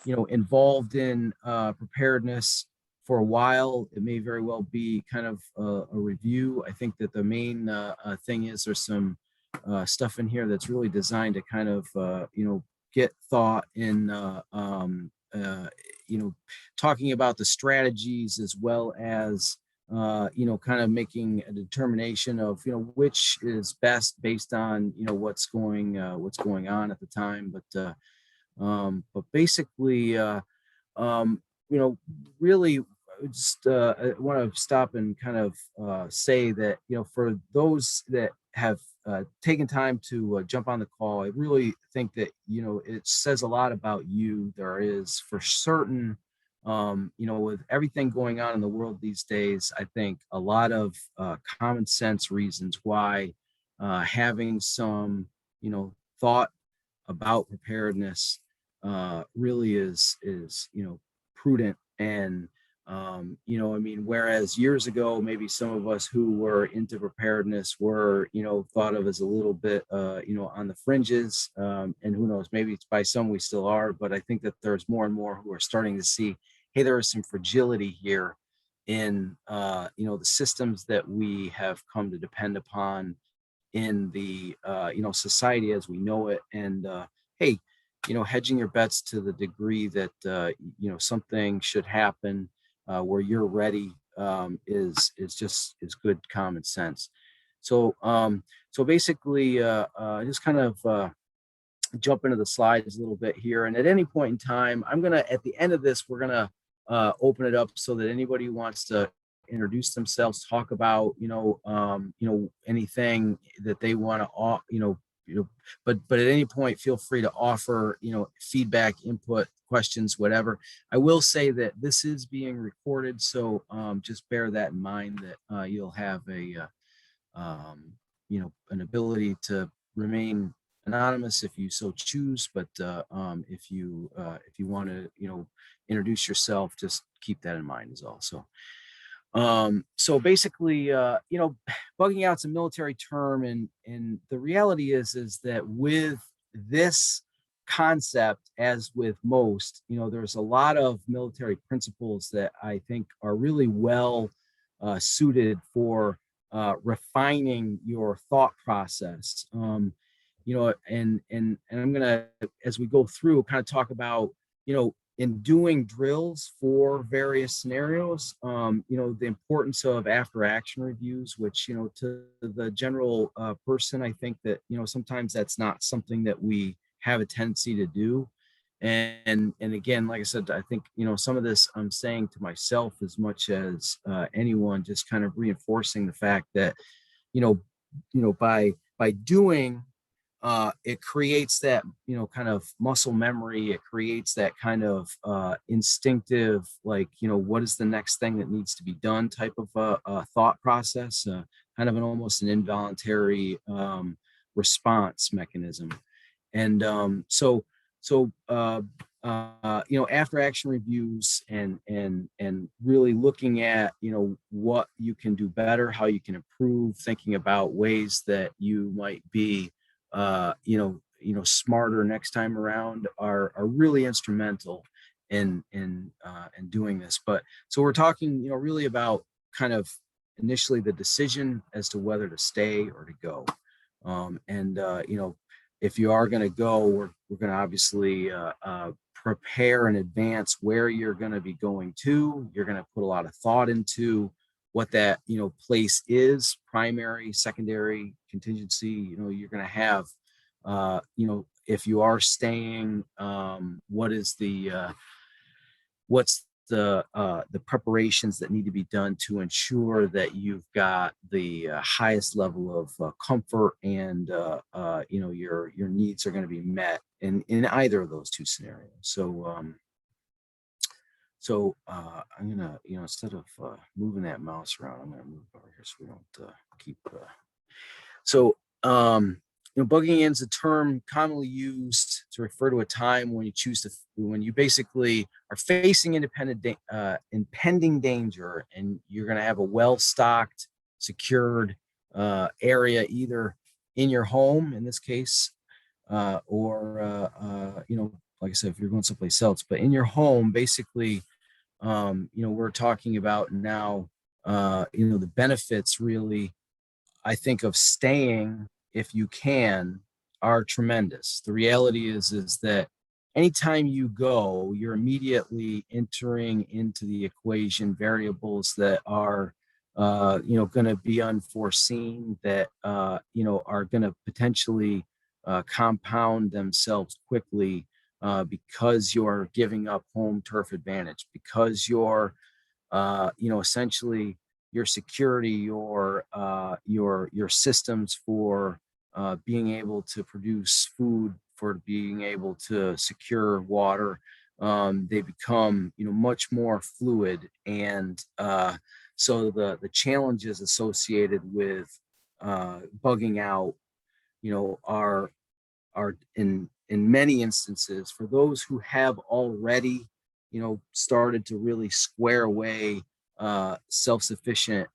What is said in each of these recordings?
involved in preparedness for a while, it may very well be kind of a review. I think that the main thing is there's some stuff in here that's really designed to kind of, get thought in, you know, talking about the strategies as well as, kind of making a determination of, which is best based on, what's going on at the time. But basically, you know, really just I want to stop and kind of say that, for those that have taken time to jump on the call, I really think that, it says a lot about you. There is for certain, with everything going on in the world these days, I think a lot of common sense reasons why having some, thought about preparedness really is prudent. And I mean, whereas years ago maybe some of us who were into preparedness were, thought of as a little bit on the fringes, and who knows, maybe it's by some we still are, but I think that there's more and more who are starting to see, hey, there is some fragility here in the systems that we have come to depend upon in the society as we know it. And hey, hedging your bets to the degree that something should happen where you're ready, is good common sense. So basically, just kind of jump into the slides a little bit here. And at any point in time, at the end of this, we're gonna open it up so that anybody who wants to introduce themselves, talk about, anything that they want to, but at any point, feel free to offer, feedback, input, questions, whatever. I will say that this is being recorded, so just bear that in mind, that you'll have an ability to remain anonymous if you so choose. But if you want to, introduce yourself, just keep that in mind as well. So basically, bugging out's a military term, and the reality is that with this concept, as with most, there's a lot of military principles that I think are really well suited for refining your thought process. And I'm gonna, as we go through, kind of talk about, in doing drills for various scenarios, the importance of after action reviews, which, to the general person, I think that, sometimes that's not something that we have a tendency to do. And again, like I said, I think, some of this I'm saying to myself as much as anyone, just kind of reinforcing the fact that, by doing, it creates that, kind of muscle memory. It creates that kind of instinctive, like, what is the next thing that needs to be done type of thought process, kind of an almost an involuntary response mechanism. And after action reviews, and really looking at, what you can do better, how you can improve, thinking about ways that you might be smarter next time around, are really instrumental in doing this. But so we're talking, really about kind of initially the decision as to whether to stay or to go. And if you are going to go, we're going to obviously prepare in advance where you're going to be going to. You're going to put a lot of thought into what that, place is: primary, secondary, contingency. You're going to have, if you are staying, what's the preparations that need to be done to ensure that you've got the highest level of comfort, and your needs are going to be met in either of those two scenarios. So I'm gonna, instead of moving that mouse around, I'm gonna move over here so we don't keep. So bugging in is a term commonly used to refer to a time when you basically are facing impending danger, and you're going to have a well-stocked, secured area, either in your home, in this case, or like I said, if you're going someplace else, but in your home, basically, we're talking about now, the benefits really, I think, of staying if you can are tremendous. The reality is that anytime you go, you're immediately entering into the equation variables that are going to be unforeseen, that are going to potentially compound themselves quickly, because you're giving up home turf advantage, because you're essentially your security, your systems for being able to produce food, for being able to secure water, they become much more fluid, and so the challenges associated with bugging out, are in many instances, for those who have already started to really square away self-sufficient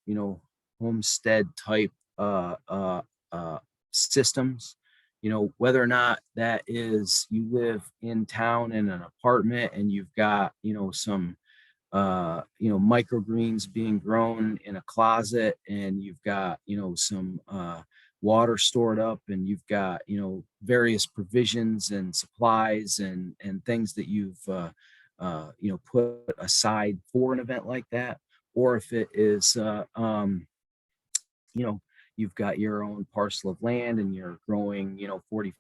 homestead type uh, systems, whether or not that is you live in town in an apartment and you've got some microgreens being grown in a closet, and you've got some water stored up, and you've got various provisions and supplies and things that you've put aside for an event like that. Or if it is you know you've got your own parcel of land and you're growing 40-50%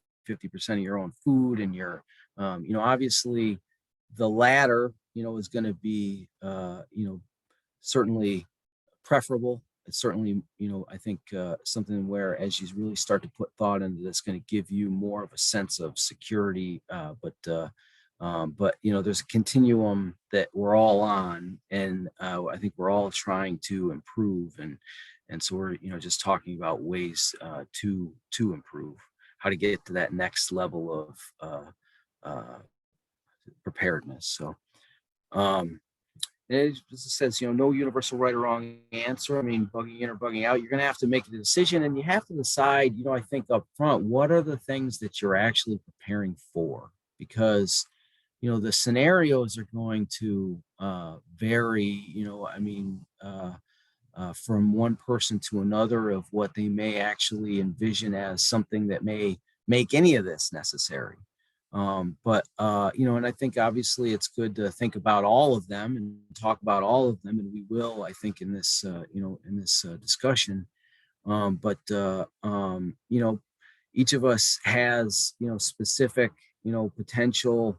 of your own food, and you're obviously the latter is going to be certainly preferable. It's certainly I think something where, as you really start to put thought into this, going to give you more of a sense of security, but there's a continuum that we're all on, and I think we're all trying to improve, and so we're just talking about ways to improve, how to get to that next level of preparedness. So it says, no universal right or wrong answer. I mean, bugging in or bugging out, you're going to have to make a decision, and you have to decide, I think up front, what are the things that you're actually preparing for? Because, the scenarios are going to vary, from one person to another, of what they may actually envision as something that may make any of this necessary. And I think obviously it's good to think about all of them and talk about all of them, and we will, I think, in this discussion. Each of us has specific potential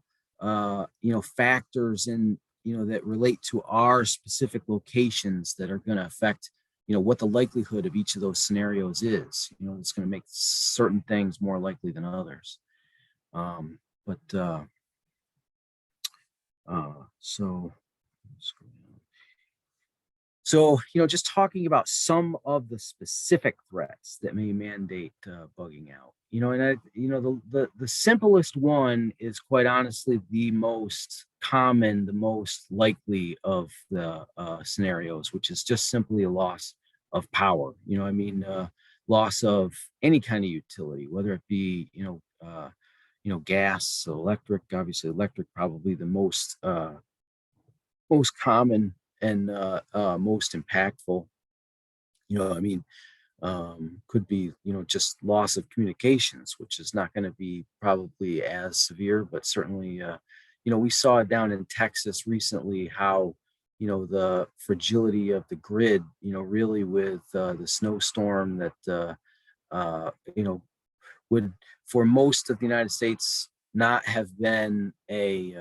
factors in that relate to our specific locations, that are going to affect what the likelihood of each of those scenarios is. It's going to make certain things more likely than others. Um, but so just talking about some of the specific threats that may mandate bugging out. The simplest one is, quite honestly, the most common, the most likely of the scenarios, which is just simply a loss of power. Loss of any kind of utility, whether it be gas, electric. Obviously, electric probably the most common and most impactful. Could be just loss of communications, which is not going to be probably as severe, but certainly we saw it down in Texas recently, how the fragility of the grid, really, with the snowstorm that would, for most of the United States, not have been a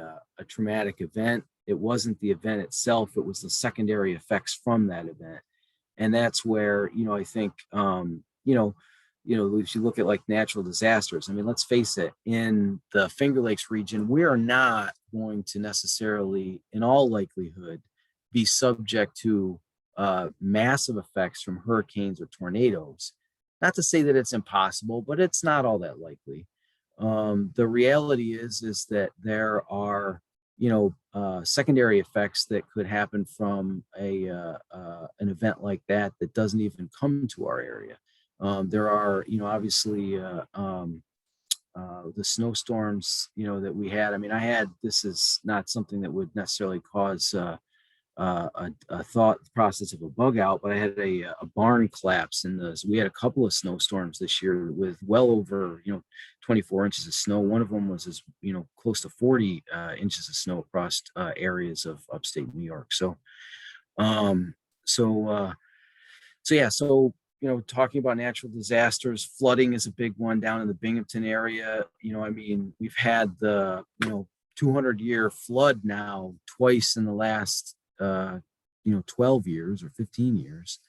traumatic event. It wasn't the event itself; it was the secondary effects from that event, and that's where I think if you look at like natural disasters. I mean, let's face it: in the Finger Lakes region, we are not going to necessarily, in all likelihood, be subject to massive effects from hurricanes or tornadoes. Not to say that it's impossible, but it's not all that likely. The reality is that there are secondary effects that could happen from an event like that doesn't even come to our area. There are obviously the snowstorms, that we had. I mean, this is not something that would necessarily cause a thought process of a bug out, but I had a barn collapse in the. So we had a couple of snowstorms this year with well over 24 inches of snow. One of them was close to 40 inches of snow across areas of upstate New York. Um, so talking about natural disasters, flooding is a big one down in the Binghamton area. I mean, we've had the 200-year flood now twice in the last 12 years or 15 years.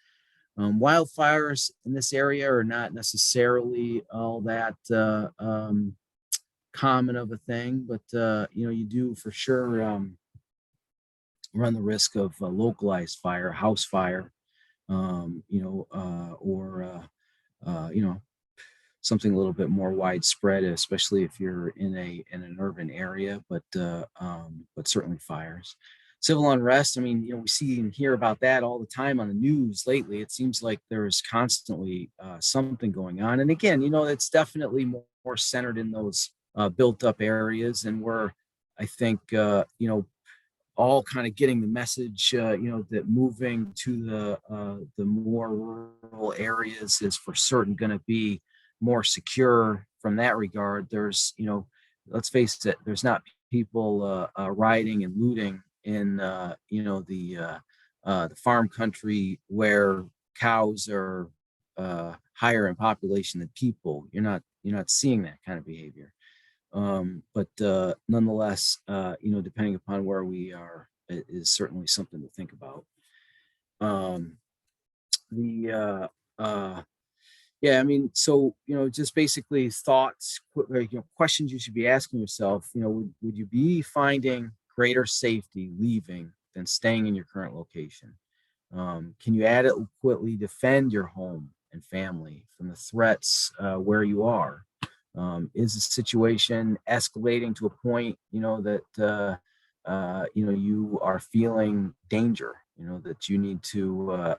Wildfires in this area are not necessarily all that common of a thing, but you do for sure run the risk of a localized fire, house fire, or something a little bit more widespread, especially if you're in an urban area, but certainly fires. Civil unrest, I mean, we see and hear about that all the time on the news lately. It seems like there's constantly something going on. And again, it's definitely more centered in those built up areas. And we're, I think, all kind of getting the message, that moving to the more rural areas is for certain going to be more secure from that regard. There's, let's face it, there's not people rioting and looting in, the farm country where cows are higher in population than people. You're not seeing that kind of behavior. But nonetheless, depending upon where we are, it is certainly something to think about. Yeah, I mean, so, just basically thoughts, questions you should be asking yourself, would you be finding greater safety leaving than staying in your current location? Can you adequately defend your home and family from the threats where you are? Is the situation escalating to a point, that you are feeling danger? That you need to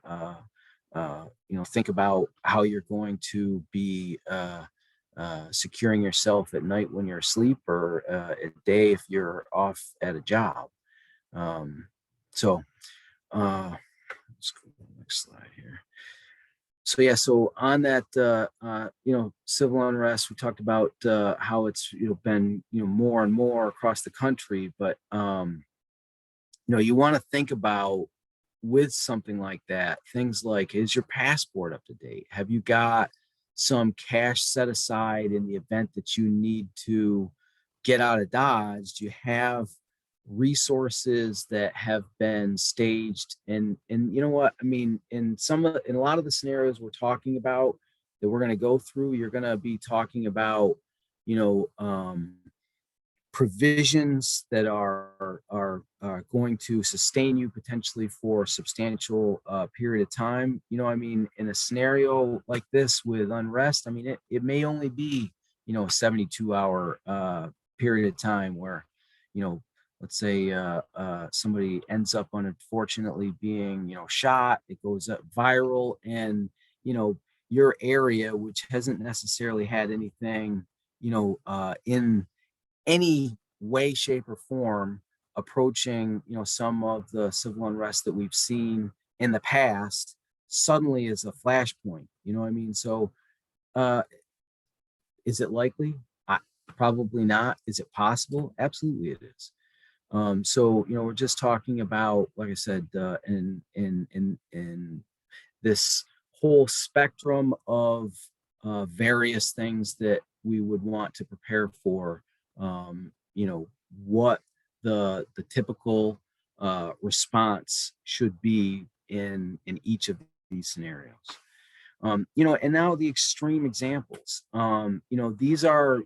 think about how you're going to be securing yourself at night when you're asleep, or at day if you're off at a job. So let's go to the next slide here. So yeah, so on that, civil unrest, we talked about how it's been more and more across the country, but you want to think about, with something like that, things like, is your passport up to date? Have you got some cash set aside in the event that you need to get out of Dodge? Do you have resources that have been staged? And you know what I mean, in a lot of the scenarios we're talking about that we're going to go through, you're going to be talking about provisions that are going to sustain you potentially for a substantial period of time. I mean, in a scenario like this with unrest, I mean, it may only be a 72-hour period of time where let's say somebody ends up unfortunately being shot, it goes up viral, and your area, which hasn't necessarily had anything in any way, shape, or form approaching some of the civil unrest that we've seen in the past, suddenly is a flashpoint. I mean? So is it likely? Probably not. Is it possible? Absolutely it is. So we're just talking about, like I said, in this whole spectrum of various things that we would want to prepare for. What the typical response should be in each of these scenarios. And now the extreme examples. These are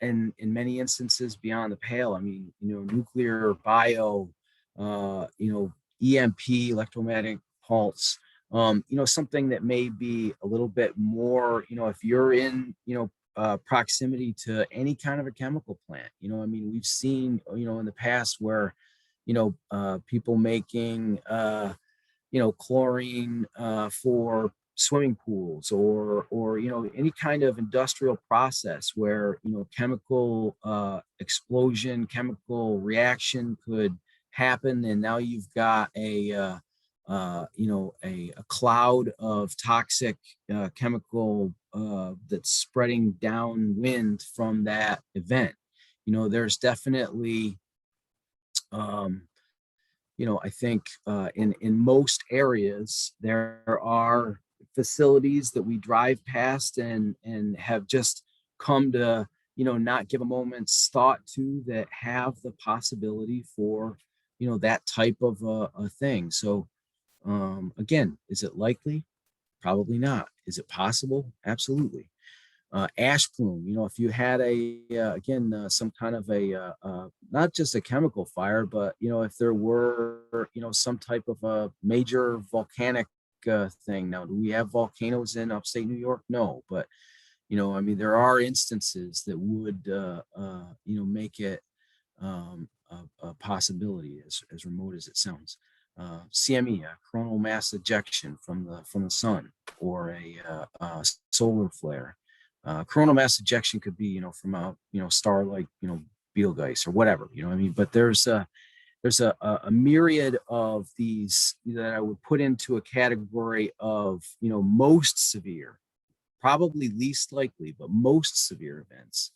in many instances beyond the pale. I mean, nuclear, bio, EMP, electromagnetic pulse. Something that may be a little bit more, if you're in, proximity to any kind of a chemical plant. I mean, we've seen, in the past where, people making, chlorine for swimming pools, or any kind of industrial process where chemical explosion, chemical reaction could happen, and now you've got a cloud of toxic chemical that's spreading downwind from that event. There's definitely I think in most areas there are facilities that we drive past and have just come to not give a moment's thought to, that have the possibility for that type of a thing. So again, is it likely? Probably not. Is it possible? Absolutely. Ash plume, if you had again, some kind of not just a chemical fire, but, if there were, some type of a major volcanic thing. Now, do we have volcanoes in upstate New York? No, but, I mean, there are instances that would, make it a possibility, as remote as it sounds. CME, coronal mass ejection from the sun, or a solar flare. Coronal mass ejection could be, from a, star like, Betelgeuse or whatever, what I mean? But there's a myriad of these that I would put into a category of, most severe, probably least likely, but most severe events,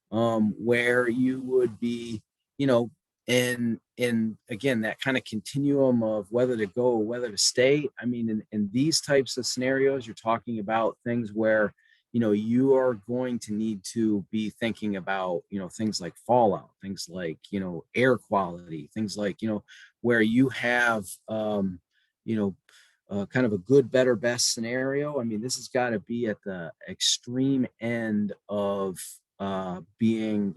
where you would be, in again, that kind of continuum of whether to go or whether to stay. I mean, in these types of scenarios, you're talking about things where you are going to need to be thinking about things like fallout, things like air quality, things like where you have kind of a good, better, best scenario. I mean, this has got to be at the extreme end of being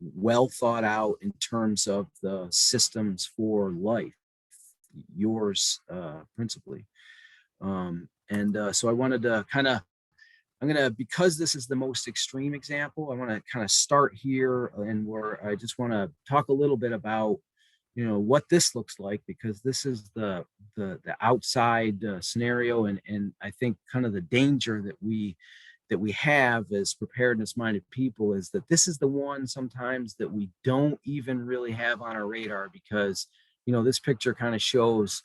well thought out in terms of the systems for life, yours principally. So I wanted to because this is the most extreme example, I want to kind of start here, and where I just want to talk a little bit about what this looks like, because this is the outside scenario, and I think kind of the danger that we have as preparedness minded people is that this is the one sometimes that we don't even really have on our radar, because this picture kind of shows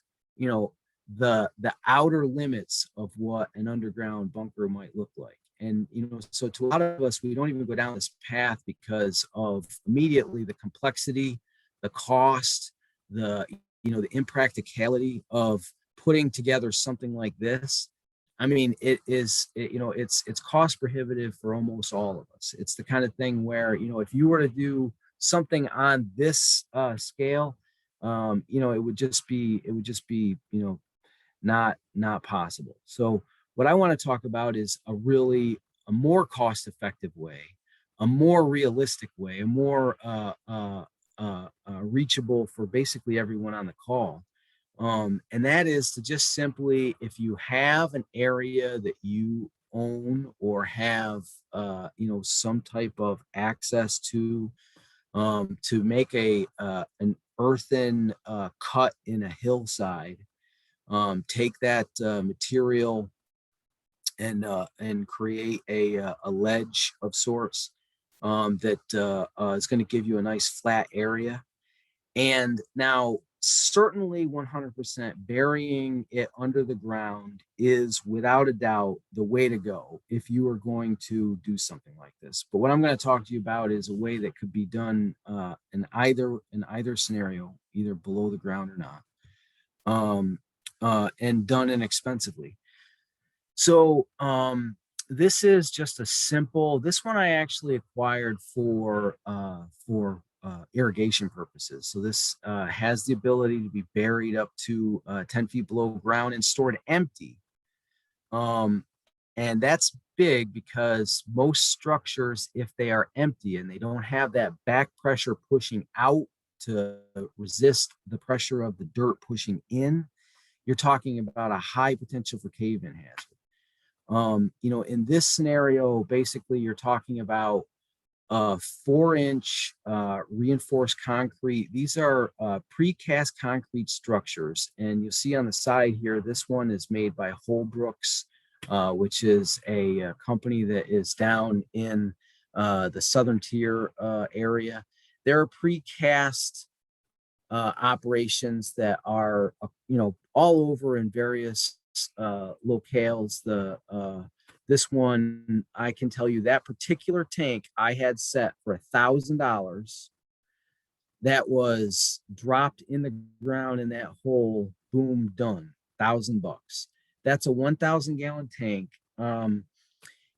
the outer limits of what an underground bunker might look like. And so to a lot of us, we don't even go down this path because of immediately the complexity, the cost, the the impracticality of putting together something like this. I mean, it's cost prohibitive for almost all of us. It's the kind of thing where if you were to do something on this scale, it would just be not possible. So what I want to talk about is a more cost effective way, a more realistic way, a more reachable for basically everyone on the call. And that is to just simply, if you have an area that you own or have some type of access to make an earthen cut in a hillside, take that material and create a ledge of sorts that is going to give you a nice flat area. And now, certainly 100% burying it under the ground is without a doubt the way to go if you are going to do something like this. But what I'm going to talk to you about is a way that could be done in either scenario, either below the ground or not, and done inexpensively. So this is just a simple. This one I actually acquired for irrigation purposes. So this has the ability to be buried up to 10 feet below ground and stored empty. And that's big because most structures, if they are empty and they don't have that back pressure pushing out to resist the pressure of the dirt pushing in, you're talking about a high potential for cave-in hazard. In this scenario, basically you're talking about 4-inch reinforced concrete. These are precast concrete structures. And you'll see on the side here, this one is made by Holbrooks, which is a company that is down in the Southern Tier area. There are precast operations that are, all over in various locales. This one, I can tell you that particular tank I had set for $1,000. That was dropped in the ground in that hole. Boom, done. $1,000. That's a 1,000 gallon tank. You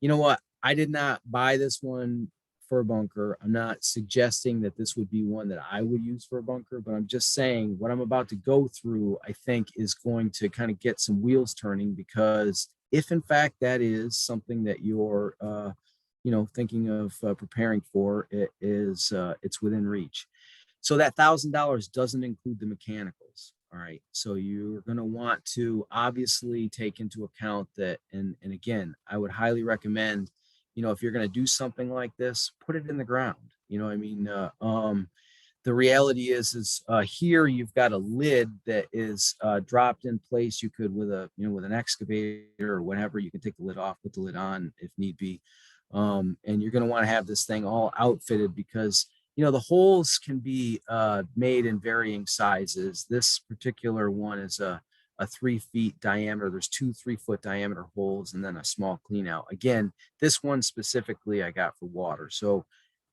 know what? I did not buy this one for a bunker. I'm not suggesting that this would be one that I would use for a bunker, but I'm just saying what I'm about to go through, I think is going to kind of get some wheels turning, because if in fact that is something that you're, thinking of preparing for, it's within reach. So that $1,000 doesn't include the mechanicals. All right. So you're going to want to obviously take into account that, and again, I would highly recommend, if you're going to do something like this, put it in the ground. The reality is here you've got a lid that is dropped in place. You could with an excavator or whatever, you can take the lid off, put the lid on if need be. And you're going to want to have this thing all outfitted, because the holes can be made in varying sizes. This particular one is a 3 feet diameter. There's 2 3-foot diameter holes and then a small clean out. Again, this one specifically I got for water. So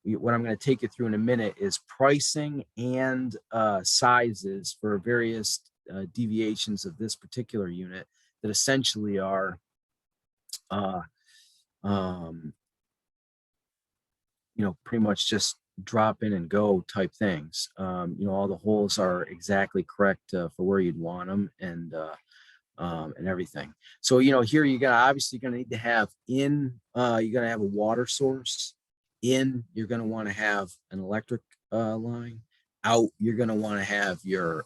what I'm going to take you through in a minute is pricing and sizes for various deviations of this particular unit that essentially are pretty much just drop in and go type things. All the holes are exactly correct for where you'd want them, and everything. So, here you're obviously going to need to have you're going to have a water source. You're going to want to have an electric line. Out, you're going to want to have your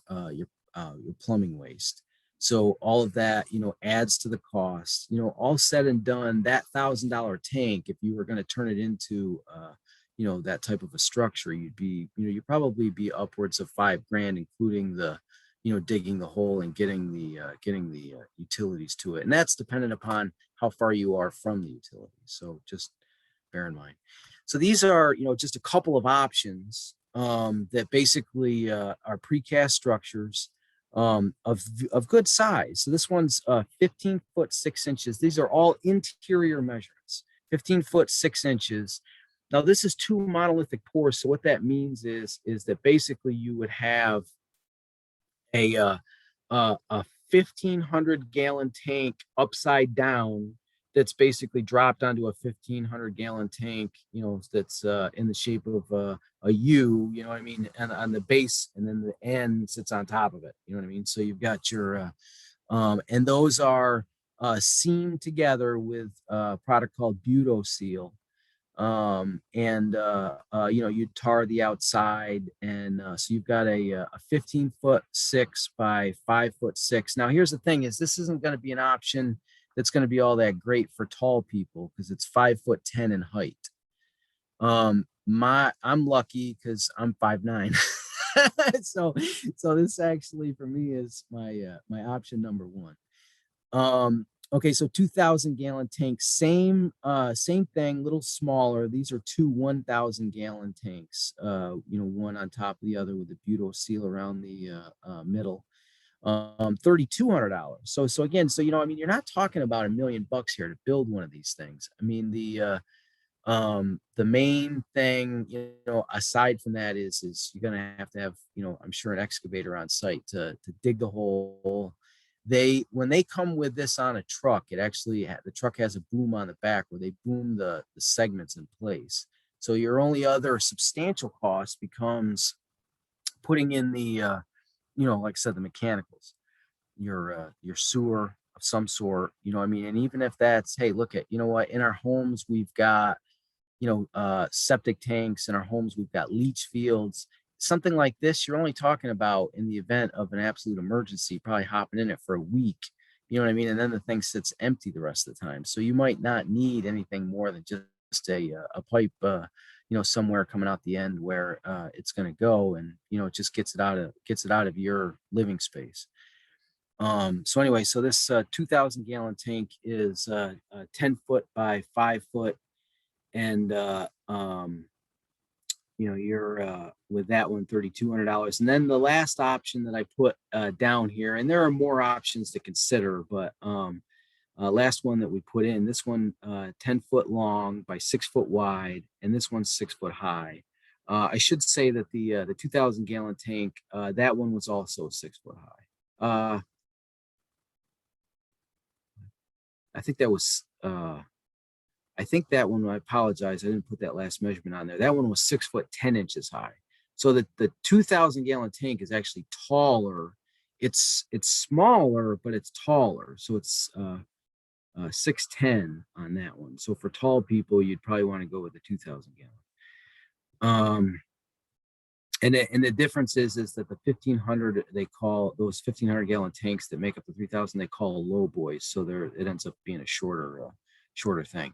plumbing waste. So all of that, adds to the cost. All said and done, that $1,000 tank, if you were going to turn it into that type of a structure, you'd probably be upwards of $5,000, including the digging the hole and getting the utilities to it. And that's dependent upon how far you are from the utilities. So just bear in mind. So these are, just a couple of options that basically are precast structures of good size. So this one's 15 foot 6 inches. These are all interior measurements, 15 foot 6 inches. Now this is 2 monolithic pours. So what that means is that basically you would have a 1,500 gallon tank upside down that's basically dropped onto a 1,500 gallon tank, that's in the shape of a U, and on the base, and then the end sits on top of it, So you've got your, and those are seamed together with a product called Buto-Seal. You tar the outside, and so you've got a 15 foot 6 by 5 foot 6. Now here's the thing: is this isn't going to be an option that's going to be all that great for tall people, because it's 5'10" in height. I'm lucky because I'm 5'9". so this actually for me is my option number one. Okay, so 2,000 gallon tanks, same thing, little smaller. These are 2 1,000 gallon tanks, one on top of the other with the Buto-Seal around the middle. $3,200. So again, you're not talking about $1 million here to build one of these things. The main thing, aside from that is you're gonna have to have, I'm sure, an excavator on site to dig the hole. When they come with this on a truck, the truck has a boom on the back where they boom the segments in place. So your only other substantial cost becomes putting in the like I said, the mechanicals, your sewer of some sort, and even if that's, hey, look at, in our homes we've got septic tanks. In our homes we've got leach fields. Something like this, you're only talking about, in the event of an absolute emergency, probably hopping in it for a week, and then the thing sits empty the rest of the time. So you might not need anything more than just a pipe, somewhere coming out the end where it's going to go, and it just gets it out of your living space. So anyway, so this 2,000 gallon tank is 10 foot by 5 foot, and you're with that one $3,200. And then the last option that I put down here, and there are more options to consider, but last one that we put in, this one 10 foot long by 6 foot wide, and this one's 6 foot high. I should say that the 2,000 gallon tank, that one was also 6 foot high. I think that was I think that one, I apologize, I didn't put that last measurement on there. That one was 6 foot 10 inches high. So the 2,000 gallon tank is actually taller. It's smaller, but it's taller. So it's 6'10" on that one. So for tall people, you'd probably want to go with the 2,000 gallon. And the difference is that the 1,500, they call those 1,500 gallon tanks that make up the 3,000, they call low boys. So it ends up being a shorter thing.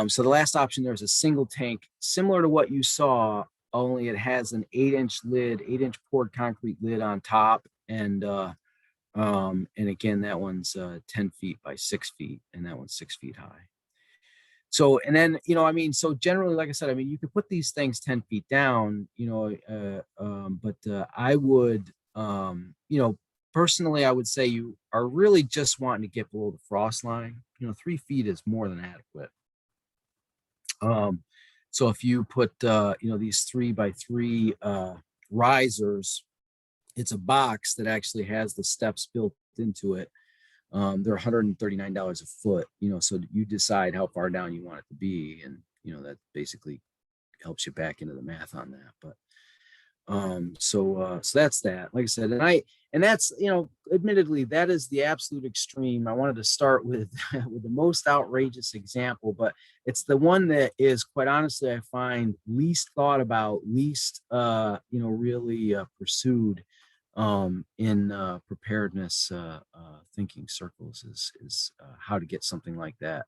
So the last option, there's a single tank similar to what you saw, only it has an 8-inch lid, 8-inch poured concrete lid on top. And again, that one's 10 feet by 6 feet, and that one's 6 feet high. So, and then, so generally, like I said, you could put these things 10 feet down, but I would, personally, I would say you are really just wanting to get below the frost line. 3 feet is more than adequate. So if you put, these 3 by 3 risers, it's a box that actually has the steps built into it. They're $139 a foot, so you decide how far down you want it to be. And, that basically helps you back into the math on that. But, so that's that, like I said, and that's, admittedly, that is the absolute extreme. I wanted to start with, with the most outrageous example, but it's the one that is, quite honestly, I find least thought about, least, really pursued in preparedness thinking circles is how to get something like that,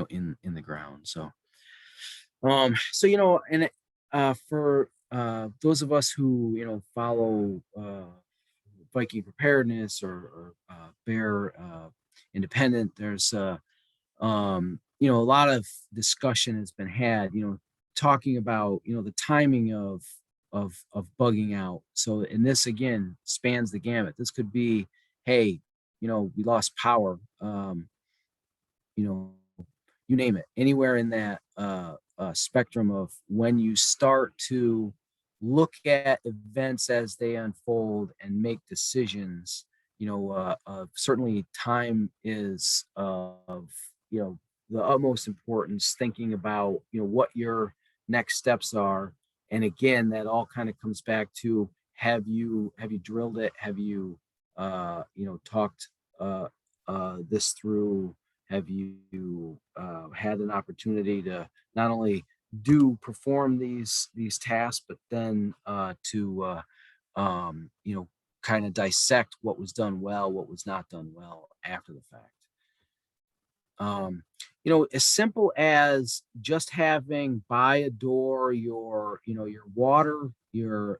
in the ground. So, and for those of us who follow Viking preparedness or bear independent, there's a lot of discussion has been had, talking about the timing of bugging out. So, and this again spans the gamut. This could be, hey, we lost power, you name it, anywhere in that spectrum of when you start to look at events as they unfold and make decisions. Certainly time is of the utmost importance, thinking about what your next steps are. And again, that all kind of comes back to, have you drilled it? Have you talked this through? Have you had an opportunity to not only perform these tasks, but then to kind of dissect what was done well, what was not done well after the fact. As simple as just having by a door your water, your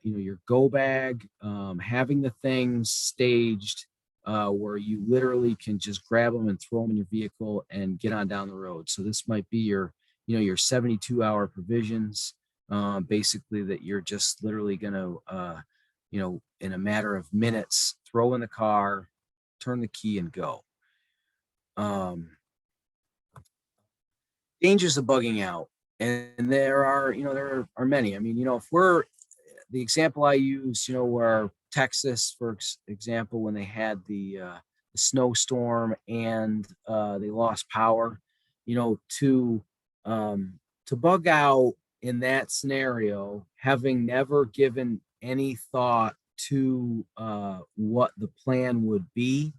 your go bag, having the things staged where you literally can just grab them and throw them in your vehicle and get on down the road. So this might be your your 72-hour provisions, basically, that you're just literally going to in a matter of minutes throw in the car, turn the key, and go. Dangers of bugging out, and there are many. If we're, the example I use, where Texas, for example, when they had the snowstorm and they lost power, to bug out in that scenario, having never given any thought to what the plan would be,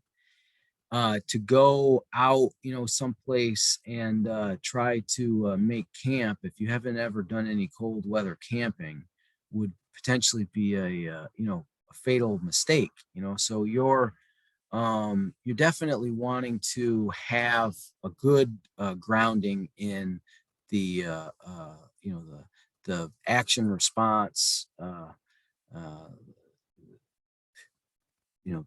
to go out, someplace and try to make camp, if you haven't ever done any cold weather camping, would potentially be a fatal mistake. So you're definitely wanting to have a good grounding in the the action response, uh, you know,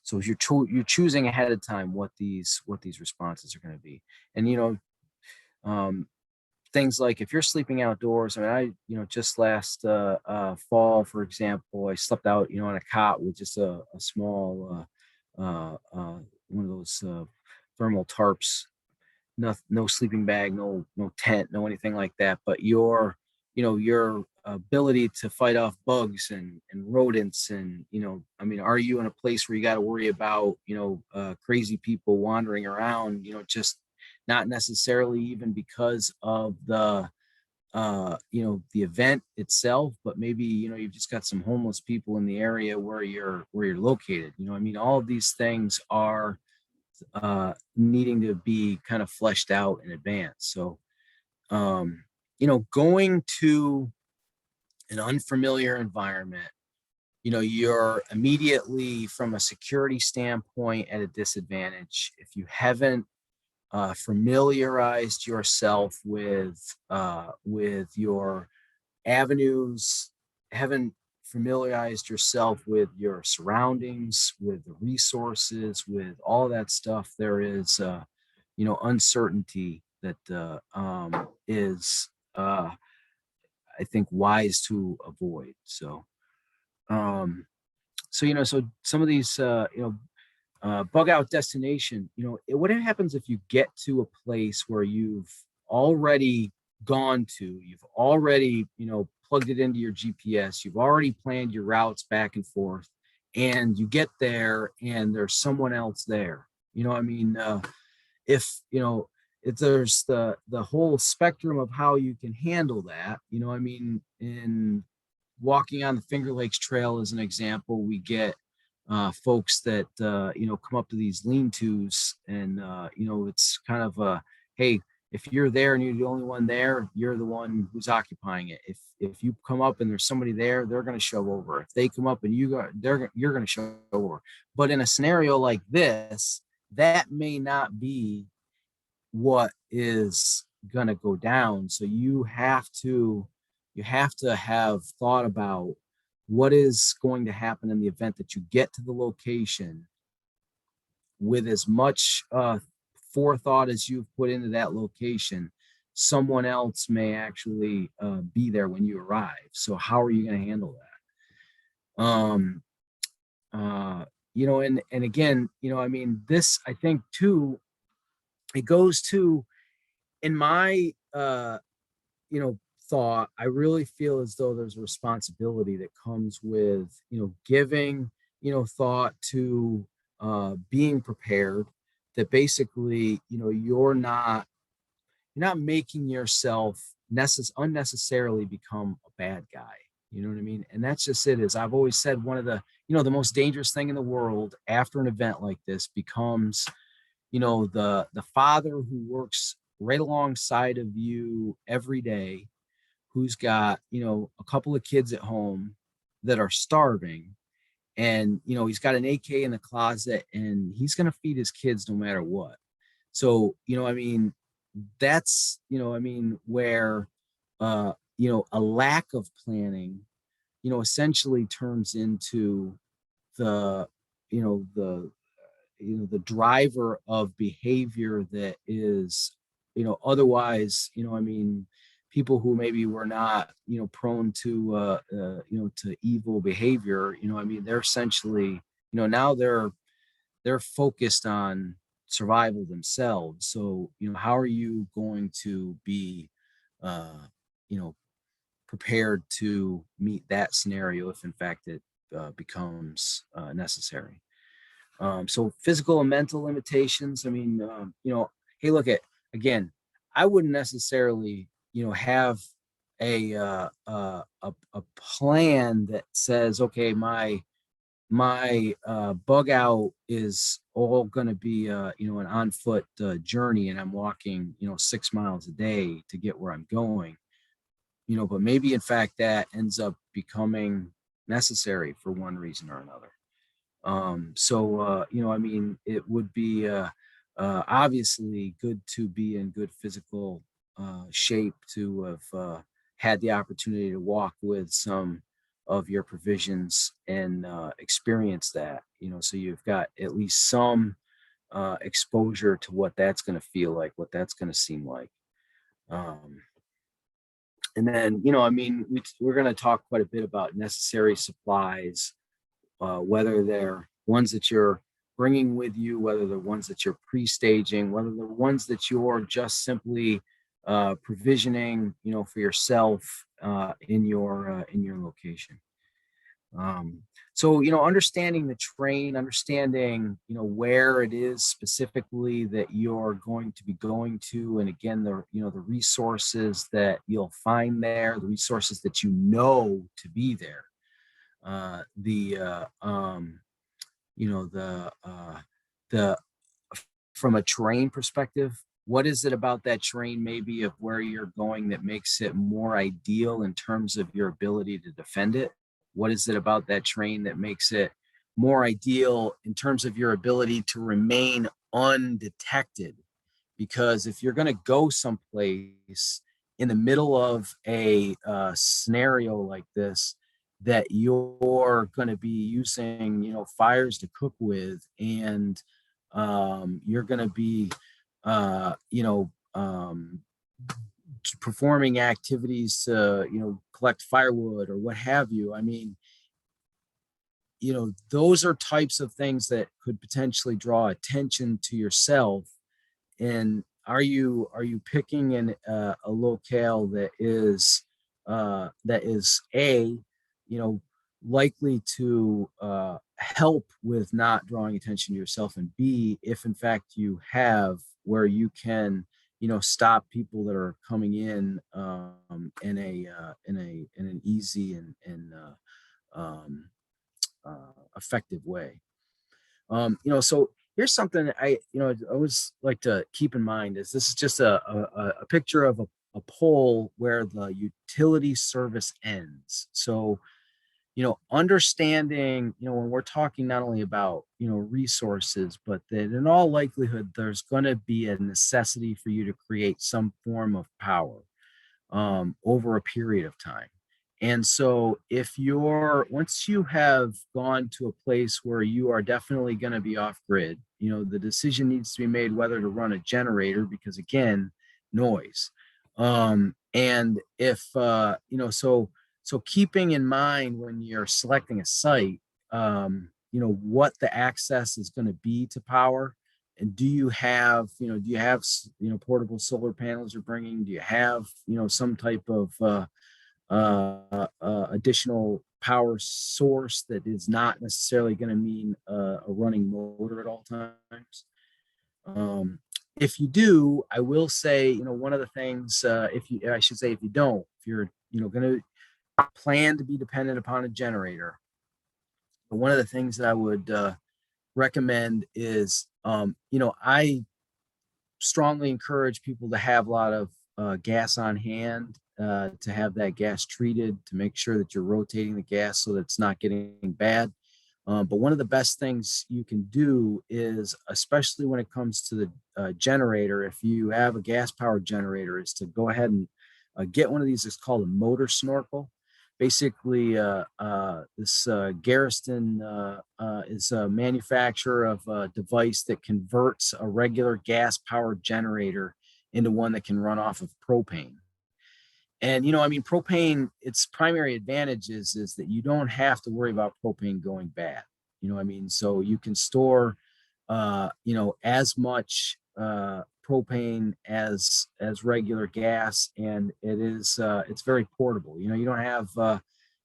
so if you're choosing ahead of time what these responses are going to be. And um, things like if you're sleeping outdoors. I mean, just last fall, for example, I slept out, on a cot with just a small one of those thermal tarps. No sleeping bag, no tent, no anything like that. But your ability to fight off bugs and rodents, and I mean, are you in a place where you got to worry about crazy people wandering around, just not necessarily even because of the event itself, but maybe you've just got some homeless people in the area where you're located. I mean, all of these things are needing to be kind of fleshed out in advance. So going to an unfamiliar environment, you're immediately from a security standpoint at a disadvantage if you haven't familiarized yourself with your avenues, haven't familiarized yourself with your surroundings, with the resources, with all that stuff. There is uncertainty that is I think wise to avoid. Um, so some of these bug out destination, what happens if you get to a place where you've already you've already plugged it into your GPS, you've already planned your routes back and forth, and you get there and there's someone else there. I mean, if there's the whole spectrum of how you can handle that. I mean, in walking on the Finger Lakes Trail as an example, we get folks that come up to these lean-tos, and it's kind of hey, if you're there and you're the only one there, you're the one who's occupying it. If you come up and there's somebody there, they're going to shove over. If they come up and you're going to shove over. But in a scenario like this, that may not be what is going to go down. So you have to have thought about what is going to happen in the event that you get to the location with as much forethought as you've put into that location. Someone else may actually be there when you arrive. So how are you going to handle that? And again, I mean, this, I think too, it goes to, in my thought, I really feel as though there's a responsibility that comes with giving thought to being prepared, that basically you're not making yourself unnecessarily become a bad guy. You know what I mean? And that's just it. Is I've always said, one of the most dangerous thing in the world after an event like this becomes the father who works right alongside of you every day, who's got a couple of kids at home that are starving, and he's got an AK in the closet, and he's going to feed his kids no matter what. So I mean, that's I mean, where a lack of planning essentially turns into the the the driver of behavior that is otherwise I mean, people who maybe were not prone to evil behavior. I mean, they're essentially now they're focused on survival themselves. So how are you going to be uh you know prepared to meet that scenario if in fact it becomes necessary? So physical and mental limitations. I mean, hey, look at again. I wouldn't necessarily, have a plan that says, okay, my bug out is all going to be, an on foot journey, and I'm walking, 6 miles a day to get where I'm going. But maybe in fact that ends up becoming necessary for one reason or another. I mean, it would be obviously good to be in good physical shape to have had the opportunity to walk with some of your provisions and experience that, so you've got at least some exposure to what that's going to feel like, what that's going to seem like. Um, and then, I mean, we're going to talk quite a bit about necessary supplies, whether they're ones that you're bringing with you, whether they're ones that you're pre-staging, whether they're ones that you're just simply provisioning, for yourself in your location. Um, so, understanding the terrain, understanding, where it is specifically that you're going to be going to, and again, the resources that you'll find there, the resources that to be there, the you know the from a terrain perspective, what is it about that terrain maybe of where you're going that makes it more ideal in terms of your ability to defend it? What is it about that terrain that makes it more ideal in terms of your ability to remain undetected? Because if you're going to go someplace in the middle of a scenario like this, that you're going to be using, fires to cook with, and you're going to be, you know, performing activities to, collect firewood or what have you. I mean, those are types of things that could potentially draw attention to yourself. And are you picking a locale that is you know likely to help with not drawing attention to yourself, and B, if in fact you have where you can stop people that are coming in an easy um, effective way. So here's something I always like to keep in mind is this is just a picture of a pole where the utility service ends. So, understanding, when we're talking not only about, resources, but that in all likelihood, there's going to be a necessity for you to create some form of power over a period of time. And so, if once you have gone to a place where you are definitely going to be off grid, the decision needs to be made whether to run a generator because, again, noise. And if, so keeping in mind when you're selecting a site, what the access is going to be to power. And do you have portable solar panels you're bringing? Do you have, some type of additional power source that is not necessarily going to mean a running motor at all times? If you do, I will say, one of the things, I should say, if you don't, if you're, going to plan to be dependent upon a generator, one of the things that I would recommend is, I strongly encourage people to have a lot of gas on hand, to have that gas treated, to make sure that you're rotating the gas so that it's not getting bad. But one of the best things you can do is, especially when it comes to the generator, if you have a gas powered generator, is to go ahead and get one of these. It's called a motor snorkel. Basically, this Garrison is a manufacturer of a device that converts a regular gas powered generator into one that can run off of propane. And, I mean, propane, its primary advantage is that you don't have to worry about propane going bad. I mean, so you can store, as much propane as regular gas, and it's very portable. You don't have,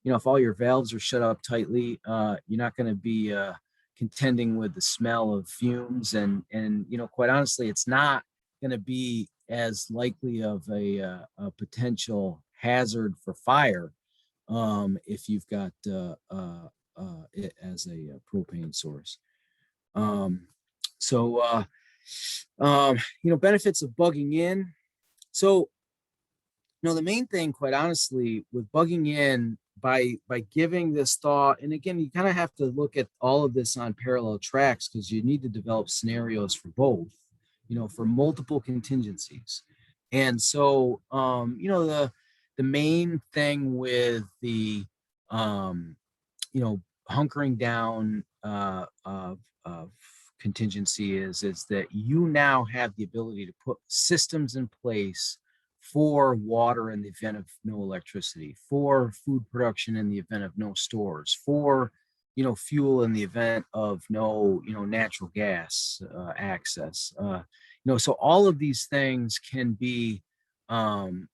if all your valves are shut up tightly, you're not going to be contending with the smell of fumes, and quite honestly, it's not going to be as likely of a potential hazard for fire if you've got it as a propane source. So, benefits of bugging in. So, the main thing, quite honestly, with bugging in, by giving this thought, and again, you kind of have to look at all of this on parallel tracks because you need to develop scenarios for both, for multiple contingencies. And so, the the main thing with the, um, you know, hunkering down of contingency is that you now have the ability to put systems in place for water in the event of no electricity, for food production in the event of no stores, for fuel in the event of no natural gas access. So all of these things can be um,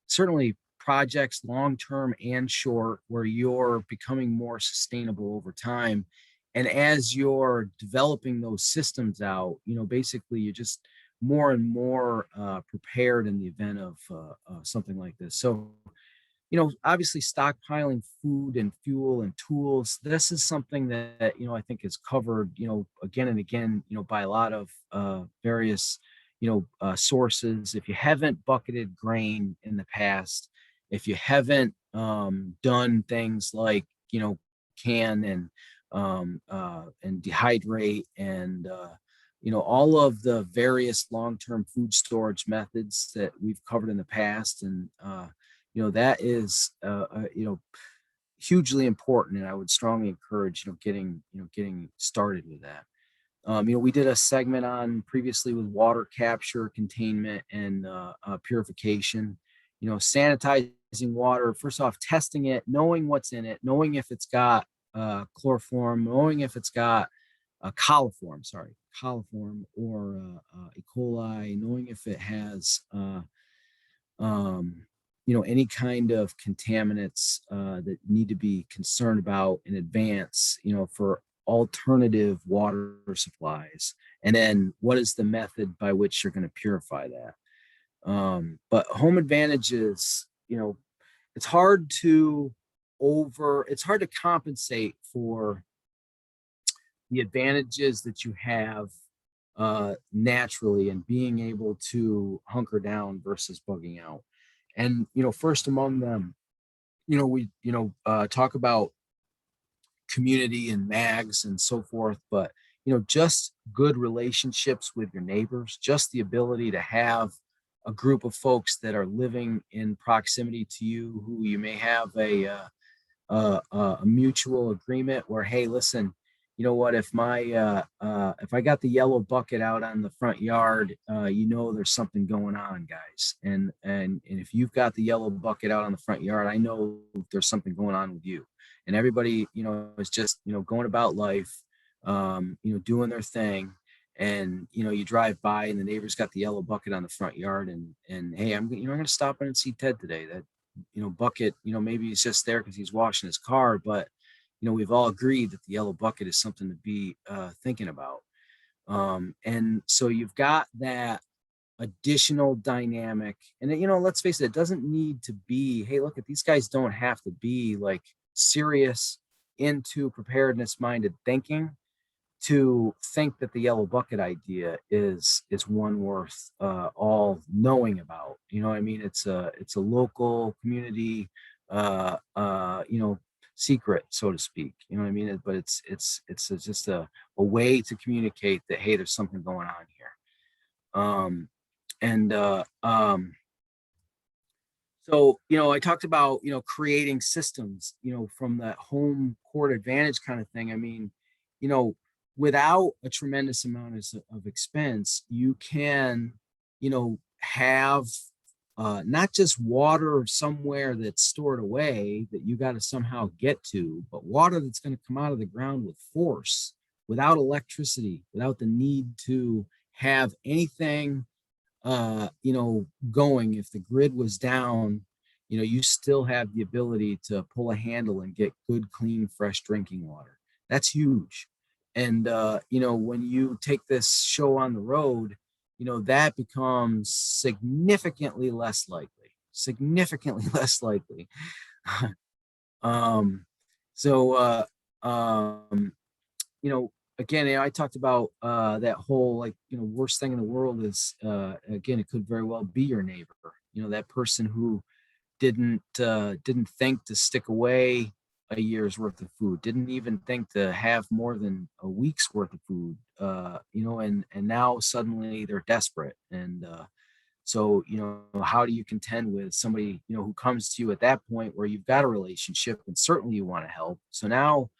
certainly projects long term and short where you're becoming more sustainable over time. And as you're developing those systems out, basically you're just more and more prepared in the event of something like this. So, obviously stockpiling food and fuel and tools, this is something that, I think is covered, again and again, by a lot of various, sources. If you haven't bucketed grain in the past, if you haven't done things like, can and dehydrate and, all of the various long-term food storage methods that we've covered in the past. And, that is hugely important, and I would strongly encourage getting started with that. We did a segment on previously with water capture, containment, and purification. Sanitizing water, first off, testing it, knowing what's in it, knowing if it's got chloroform, knowing if it's got coliform or E. coli, knowing if it has um, any kind of contaminants that need to be concerned about in advance, for alternative water supplies. And then what is the method by which you're going to purify that? But home advantages, it's hard to it's hard to compensate for the advantages that you have naturally and being able to hunker down versus bugging out. And first among them, we talk about community and mags and so forth, but just good relationships with your neighbors, just the ability to have a group of folks that are living in proximity to you, who you may have a mutual agreement where, hey, listen, you know what, if I got the yellow bucket out on the front yard, there's something going on, guys. And if you've got the yellow bucket out on the front yard, I know there's something going on with you. And everybody, is just, going about life, doing their thing. And, you drive by and the neighbor's got the yellow bucket on the front yard, and hey, I'm going to stop in and see Ted today. That, bucket, maybe he's just there because he's washing his car, but we've all agreed that the yellow bucket is something to be thinking about. And so you've got that additional dynamic. And let's face it, it doesn't need to be, hey, look, at these guys don't have to be like serious into preparedness minded thinking to think that the yellow bucket idea is one worth all knowing about. I mean, it's a local community secret, so to speak. You know what I mean? But it's just a way to communicate that, hey, there's something going on here. And so, I talked about, creating systems, from that home court advantage kind of thing. I mean, without a tremendous amount of expense, you can, have not just water somewhere that's stored away that you got to somehow get to, but water that's going to come out of the ground with force, without electricity, without the need to have anything going. If the grid was down, you still have the ability to pull a handle and get good, clean, fresh drinking water. That's huge. And when you take this show on the road, that becomes significantly less likely. So again, I talked about that whole, like, worst thing in the world is, again, it could very well be your neighbor, that person who didn't think to stick away a year's worth of food, didn't even think to have more than a week's worth of food, and now suddenly they're desperate. And So, how do you contend with somebody, who comes to you at that point where you've got a relationship and certainly you want to help. So now,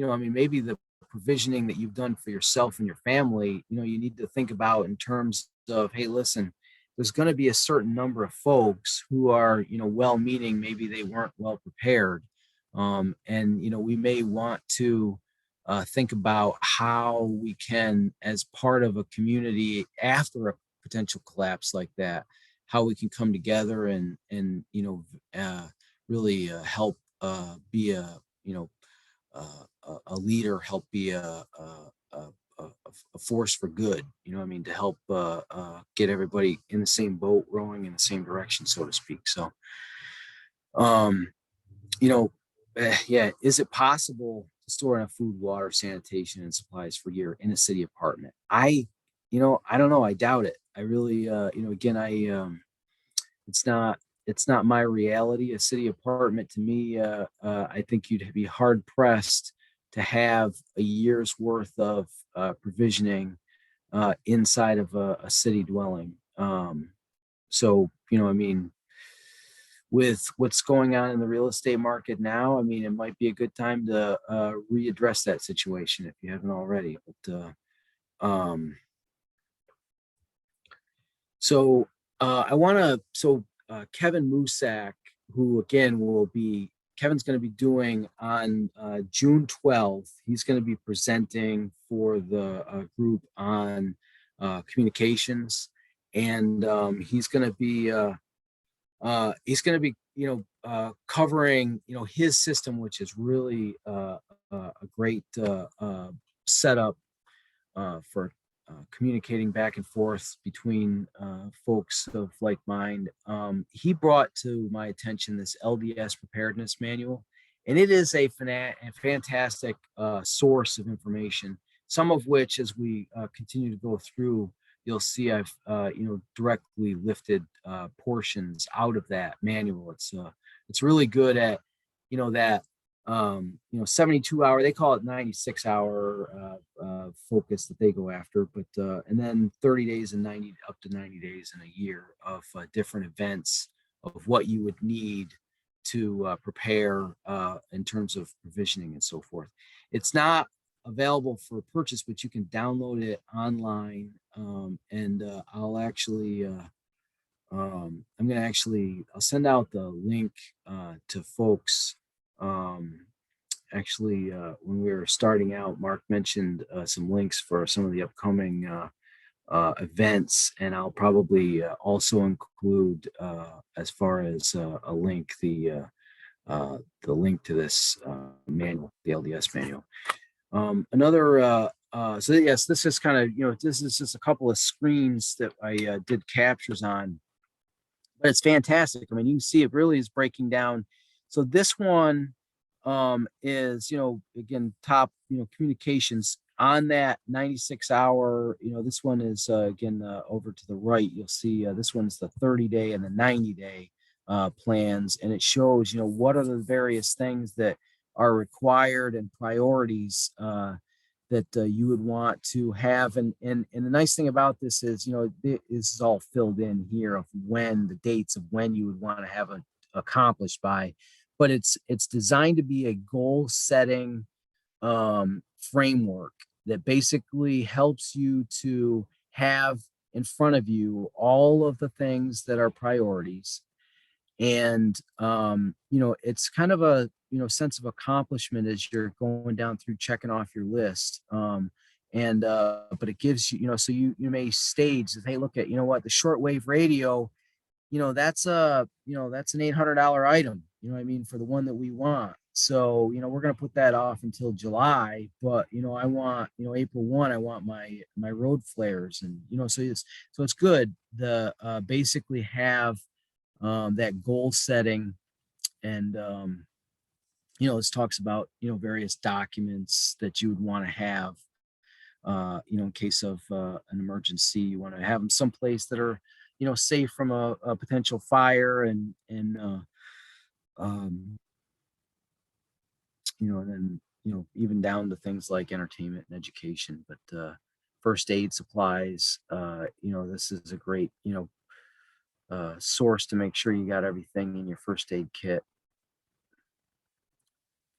I mean, maybe the provisioning that you've done for yourself and your family, you need to think about in terms of, hey, listen, there's going to be a certain number of folks who are, well meaning, maybe they weren't well prepared. And, we may want to think about how we can, as part of a community after a potential collapse like that, how we can come together and really help be a leader, help be a force for good. I mean, to help get everybody in the same boat, rowing in the same direction, so to speak. So, um, you know, yeah, is it possible to store enough food, water, sanitation, and supplies for a year in a city apartment? I don't know. I doubt it. I really, again, it's not, it's not my reality. A city apartment to me, I think you'd be hard pressed to have a year's worth of provisioning inside of a city dwelling. So, I mean, with what's going on in the real estate market now, I mean, it might be a good time to readdress that situation if you haven't already. But so I want to, so Kevin Musak, who again Kevin's going to be doing on June 12th, he's going to be presenting for the group on communications. And he's going to be, covering, his system, which is really a great setup for communicating back and forth between folks of like mind. He brought to my attention this LDS preparedness manual, and it is a fantastic source of information. Some of which, as we continue to go through, you'll see I've directly lifted portions out of that manual. It's really good at that 72 hour, they call it 96-hour focus that they go after, but and then 30 days and 90 up to 90 days in a year of different events of what you would need to prepare in terms of provisioning and so forth. It's not available for purchase, but you can download it online. And I'll actually I'll send out the link to folks. Actually, when we were starting out, Mark mentioned some links for some of the upcoming events, and I'll probably also include, as far as a link, the link to this manual, the LDS manual. So yes, this is kind of, this is just a couple of screens that I did captures on, but it's fantastic. I mean, you can see it really is breaking down. So this one is, again, top, communications on that 96-hour. This one is again over to the right. You'll see this one's the 30-day and the 90-day plans, and it shows, what are the various things that are required and priorities that you would want to have. And the nice thing about this is, this is all filled in here of when the dates of when you would want to have it accomplished by, but it's designed to be a goal setting framework that basically helps you to have in front of you all of the things that are priorities. And it's kind of a sense of accomplishment as you're going down through checking off your list. And but it gives you, so you may stage that, hey, look at, what, the shortwave radio, that's an $800 item, what I mean, for the one that we want. So, we're going to put that off until July, but, I want, April 1, I want my road flares. And, so it's good to basically have that goal setting. And this talks about, various documents that you would want to have, in case of an emergency. You want to have them someplace that are, safe from a potential fire. And and then, even down to things like entertainment and education. But first aid supplies, this is a great, source to make sure you got everything in your first aid kit.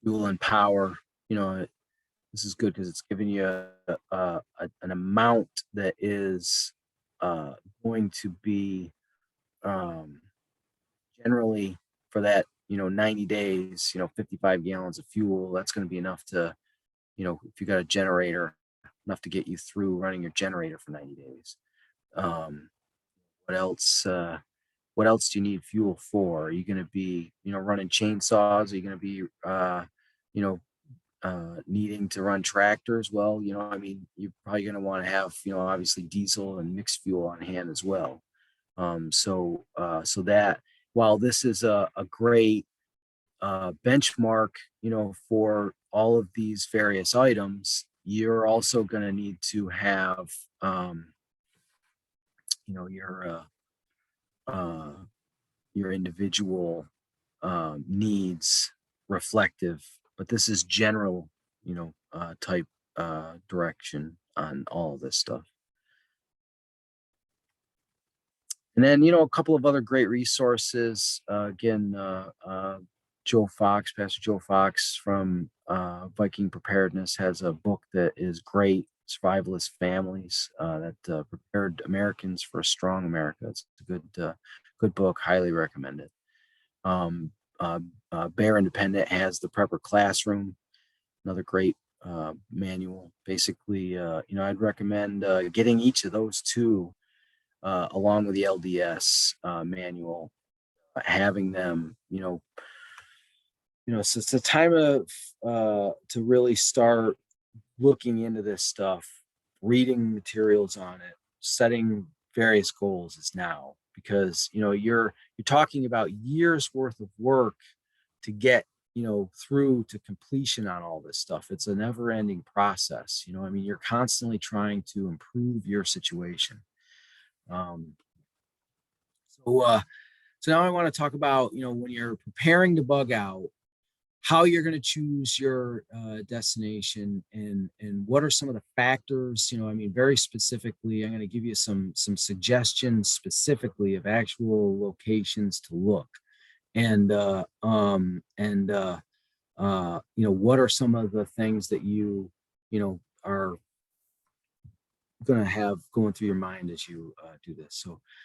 Fuel and power, you know, this is good because it's giving you an amount that is uh, going to be um, generally for that, 90 days, 55 gallons of fuel. That's going to be enough to, if you got a generator, enough to get you through running your generator for 90 days. Um, what else? What else do you need fuel for? Are you going to be, running chainsaws? Are you going to be, you know, needing to run tractors? Well, I mean, you're probably going to want to have, obviously diesel and mixed fuel on hand as well. So that while this is a great benchmark, for all of these various items, you're also going to need to have, your uh, your individual needs reflective, but this is general, type direction on all of this stuff. And then, a couple of other great resources. Again, Joe Fox, Pastor Joe Fox from Viking Preparedness has a book that is great, Survivalist Families, that prepared Americans for a strong America. It's a good book, highly recommend it. Bear Independent has the Prepper Classroom, another great manual. Basically, I'd recommend getting each of those two along with the LDS manual, having them, so it's a time of to really start looking into this stuff, reading materials on it, setting various goals is now, because you're talking about years worth of work to get through to completion on all this stuff. It's a never ending process. I mean, you're constantly trying to improve your situation. um, so now I want to talk about, when you're preparing to bug out, how you're going to choose your destination, and what are some of the factors. I mean, very specifically, I'm going to give you some suggestions specifically of actual locations to look, and what are some of the things that are going to have going through your mind as you do this.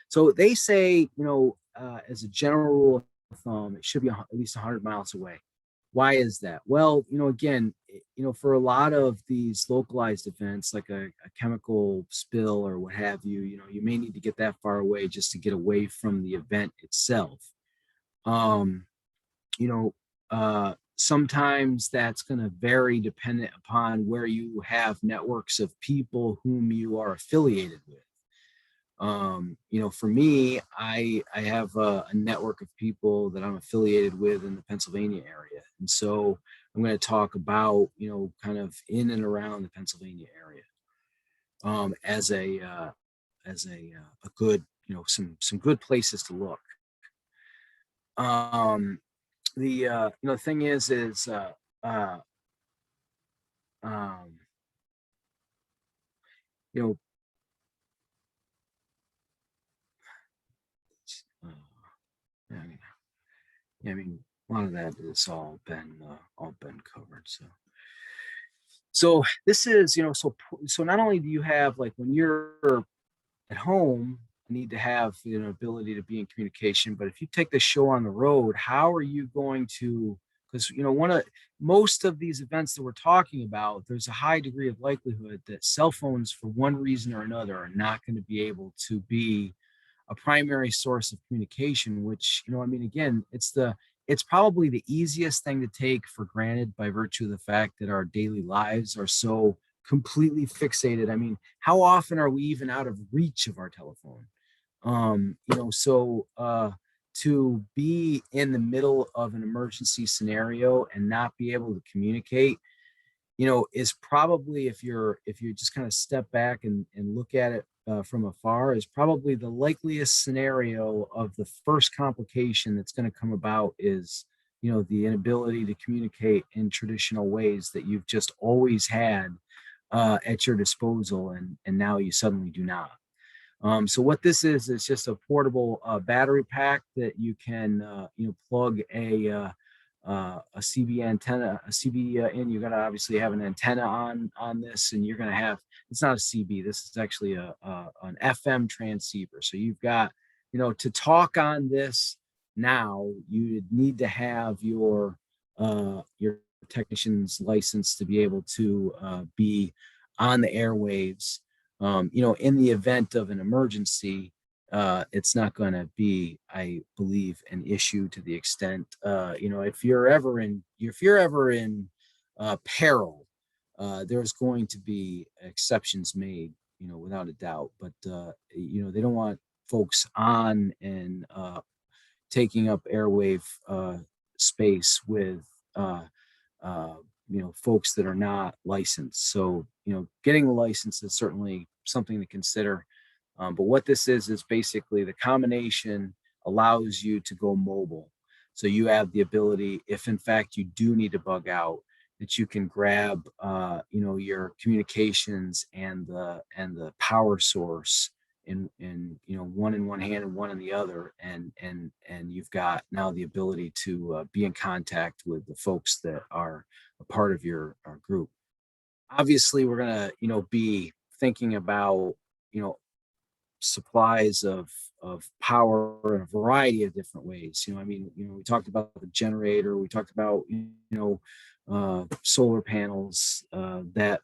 So they say, as a general rule of thumb, it should be at least 100 miles away. Why is that? Well, again, for a lot of these localized events, like a chemical spill or what have you, you may need to get that far away just to get away from the event itself. Um, you know, Sometimes that's going to vary dependent upon where you have networks of people whom you are affiliated with. For me, I have a network of people that I'm affiliated with in the Pennsylvania area, and so I'm going to talk about kind of in and around the Pennsylvania area as a good some good places to look. The thing is uh, um, you know uh, yeah, I mean, a lot of that is all been covered. So this is, so not only do you have, like, when you're at home, need to have ability to be in communication, but if you take the show on the road, how are you going to, because one of most of these events that we're talking about, there's a high degree of likelihood that cell phones, for one reason or another, are not going to be able to be a primary source of communication, which, I mean, again, it's probably the easiest thing to take for granted by virtue of the fact that our daily lives are so completely fixated. I mean, how often are we even out of reach of our telephone? To be in the middle of an emergency scenario and not be able to communicate, is probably, if you just kind of step back and look at it from afar, is probably the likeliest scenario of the first complication that's going to come about is, the inability to communicate in traditional ways that you've just always had at your disposal, and now you suddenly do not. So what this is just a portable battery pack that you can plug a CB antenna, a CB in. You're gonna obviously have an antenna on this, and you're gonna have, it's not a CB. This is actually an FM transceiver. So you've got, to talk on this now, you need to have your technician's license to be able to be on the airwaves. In the event of an emergency, it's not going to be, I believe, an issue to the extent, if you're ever in peril, there's going to be exceptions made, without a doubt. But they don't want folks on and taking up airwave space with uh, folks that are not licensed. So, getting the license is certainly something to consider. But what this is basically the combination allows you to go mobile. So you have the ability, if in fact you do need to bug out, that you can grab, your communications and the power source one in one hand and one in the other, and you've got now the ability to be in contact with the folks that are a part of your group. Obviously, we're gonna be thinking about you know supplies of power in a variety of different ways. We talked about the generator, we talked about solar panels, that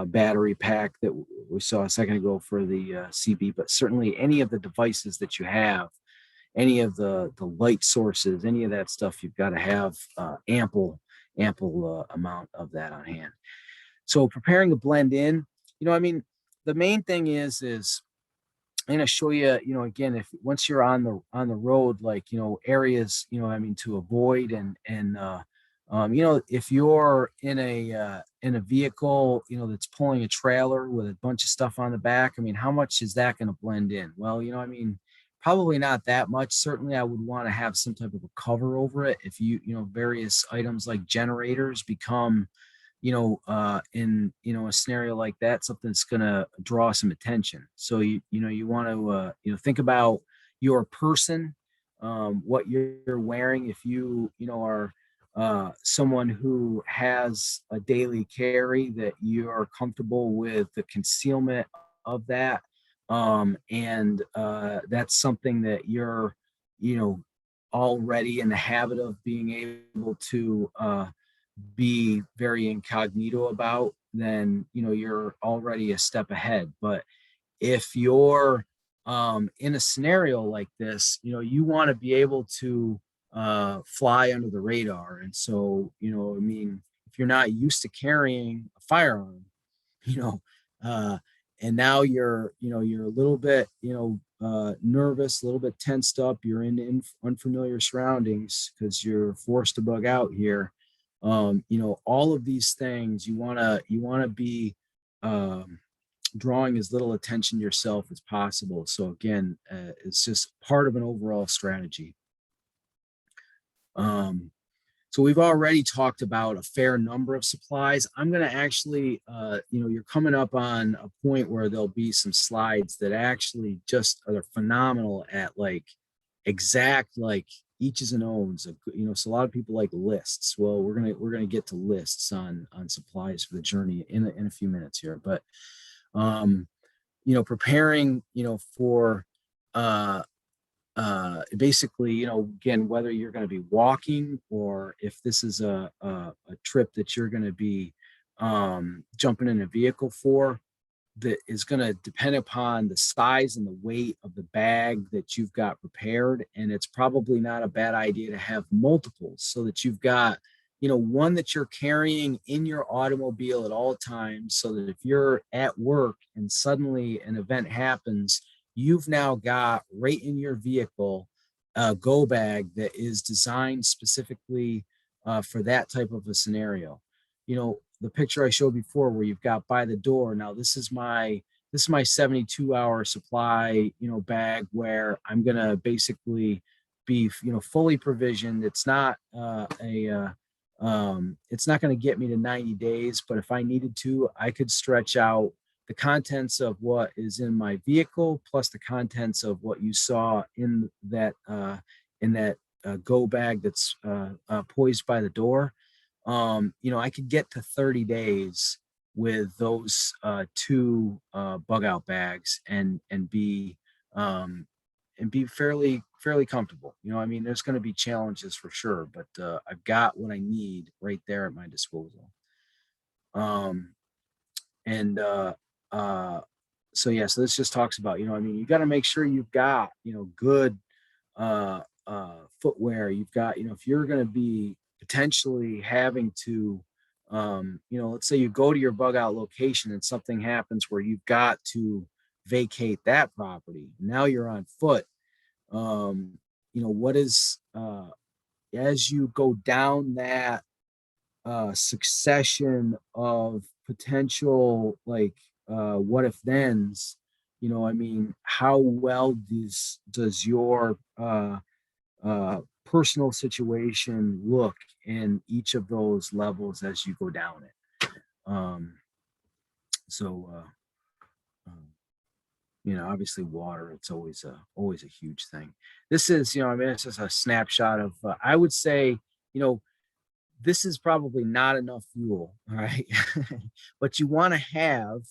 battery pack that we saw a second ago for the CB, but certainly any of the devices that you have, any of the light sources, any of that stuff, you've got to have ample amount of that on hand. So preparing to blend in, the main thing is I'm gonna show you, again, if once you're on the road, like, areas, to avoid, if you're in a vehicle, that's pulling a trailer with a bunch of stuff on the back, how much is that gonna blend in? Well, probably not that much. Certainly, I would want to have some type of a cover over it. If various items like generators become in a scenario like that, something that's going to draw some attention. So you want to think about your person, what you're wearing. If are someone who has a daily carry, that you are comfortable with the concealment of that, and that's something that you're already in the habit of being able to be very incognito about, then you're already a step ahead. But if you're in a scenario like this, you want to be able to fly under the radar. And so, if you're not used to carrying a firearm, you know, uh, and now you're a little bit, nervous, a little bit tensed up. You're in unfamiliar surroundings because you're forced to bug out here. All of these things, you wanna be um, drawing as little attention to yourself as possible. So again, it's just part of an overall strategy. Um, so we've already talked about a fair number of supplies. I'm going to actually, you're coming up on a point where there'll be some slides that actually just are phenomenal at like exact, like each's and owns. So a lot of people like lists. Well, we're gonna get to lists on supplies for the journey in a few minutes here, but um, preparing, for uh basically, again, whether you're going to be walking or if this is a trip that you're going to be jumping in a vehicle for, that is going to depend upon the size and the weight of the bag that you've got prepared. And it's probably not a bad idea to have multiples, so that you've got, one that you're carrying in your automobile at all times, so that if you're at work and suddenly an event happens, you've now got right in your vehicle a go bag that is designed specifically for that type of a scenario. The picture I showed before where you've got by the door. Now this is my 72-hour supply, bag, where I'm gonna basically be, fully provisioned. It's not going to get me to 90 days, but if I needed to, I could stretch out the contents of what is in my vehicle plus the contents of what you saw in that go bag that's poised by the door. I could get to 30 days with those two bug out bags and be fairly comfortable. I mean, there's going to be challenges for sure, but I've got what I need right there at my disposal. Um, and uh, so yeah, so this just talks about, I mean, you got to make sure you've got, good footwear. You've got, if you're going to be potentially having to, let's say you go to your bug out location and something happens where you've got to vacate that property. Now you're on foot. What is, as you go down that succession of potential, like, what if thens, I mean, how well does your personal situation look in each of those levels as you go down it? um so um, obviously water, it's always a huge thing. This is, I mean, it's just a snapshot of, I would say, you know this is probably not enough fuel, all right? But you want to have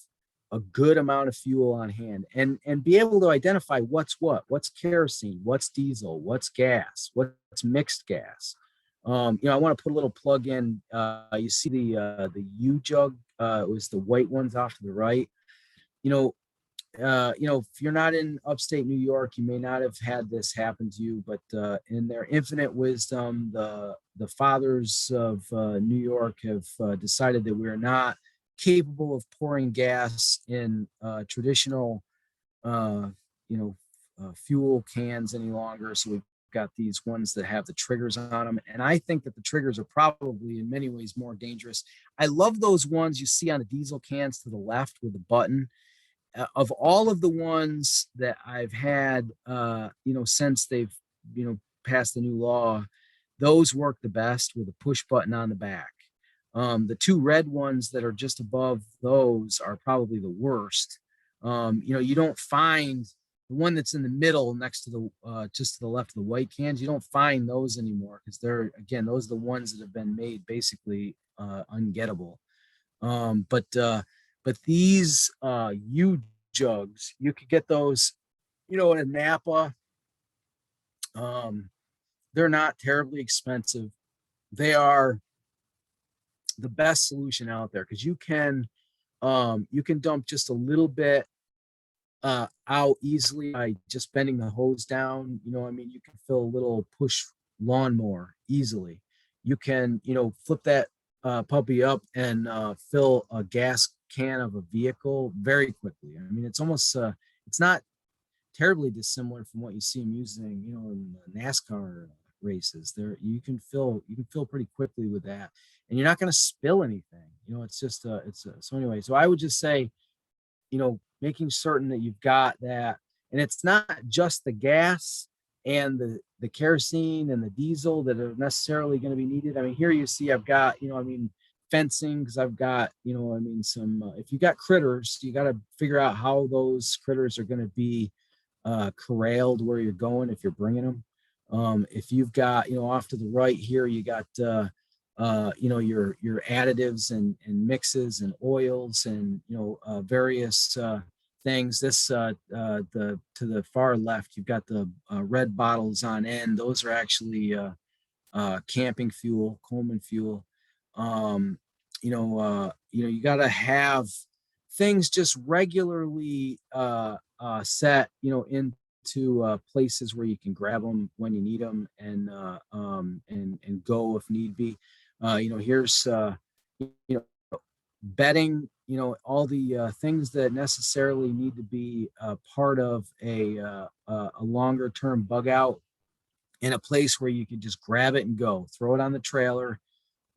a good amount of fuel on hand and be able to identify what's kerosene, what's diesel, what's gas, what's mixed gas. I want to put a little plug in. You see the U jug, it was the white ones off to the right. You know, if you're not in upstate New York, you may not have had this happen to you, but in their infinite wisdom, the fathers of New York have decided that we are not capable of pouring gas in traditional, uh, fuel cans any longer. So we've got these ones that have the triggers on them, and I think that the triggers are probably in many ways more dangerous. I love those ones you see on the diesel cans to the left with the button. Of all of the ones that I've had, since they've, passed the new law, those work the best with a push button on the back. The two red ones that are just above those are probably the worst. You don't find the one that's in the middle next to the just to the left of the white cans. You don't find those anymore because they're, again, those are the ones that have been made basically ungettable. But these U jugs, you could get those, in Napa. Um, they're not terribly expensive. They are the best solution out there because you can dump just a little bit out easily by just bending the hose down. I mean, you can fill a little push lawnmower easily. You can, flip that puppy up and fill a gas can of a vehicle very quickly. I mean, it's not terribly dissimilar from what you see them using, in the NASCAR races. There, you can fill pretty quickly with that, and you're not going to spill anything. It's just so anyway. So I would just say, making certain that you've got that, and it's not just the gas and the kerosene and the diesel that are necessarily going to be needed. I mean, here you see I've got, fencing, because I've got, some, if you got critters, you got to figure out how those critters are going to be corralled where you're going if you're bringing them. If you've got, off to the right here, you got your additives and mixes and oils and various things. The to the far left, you've got the red bottles on end. Those are actually camping fuel, Coleman fuel. You got to have things just regularly set, into places where you can grab them when you need them and go if need be. Here's bedding, all the things that necessarily need to be part of a longer term bug out in a place where you can just grab it and go, throw it on the trailer,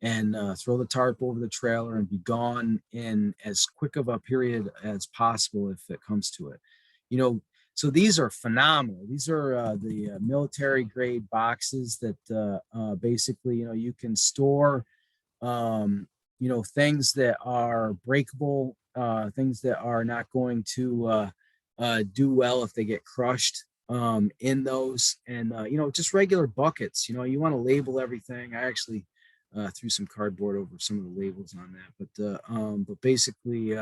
and throw the tarp over the trailer and be gone in as quick of a period as possible if it comes to it. So these are phenomenal. These are the military grade boxes that basically, you can store, things that are breakable things that are not going to do well if they get crushed in those. And just regular buckets. You want to label everything. I actually threw some cardboard over some of the labels on that, but basically,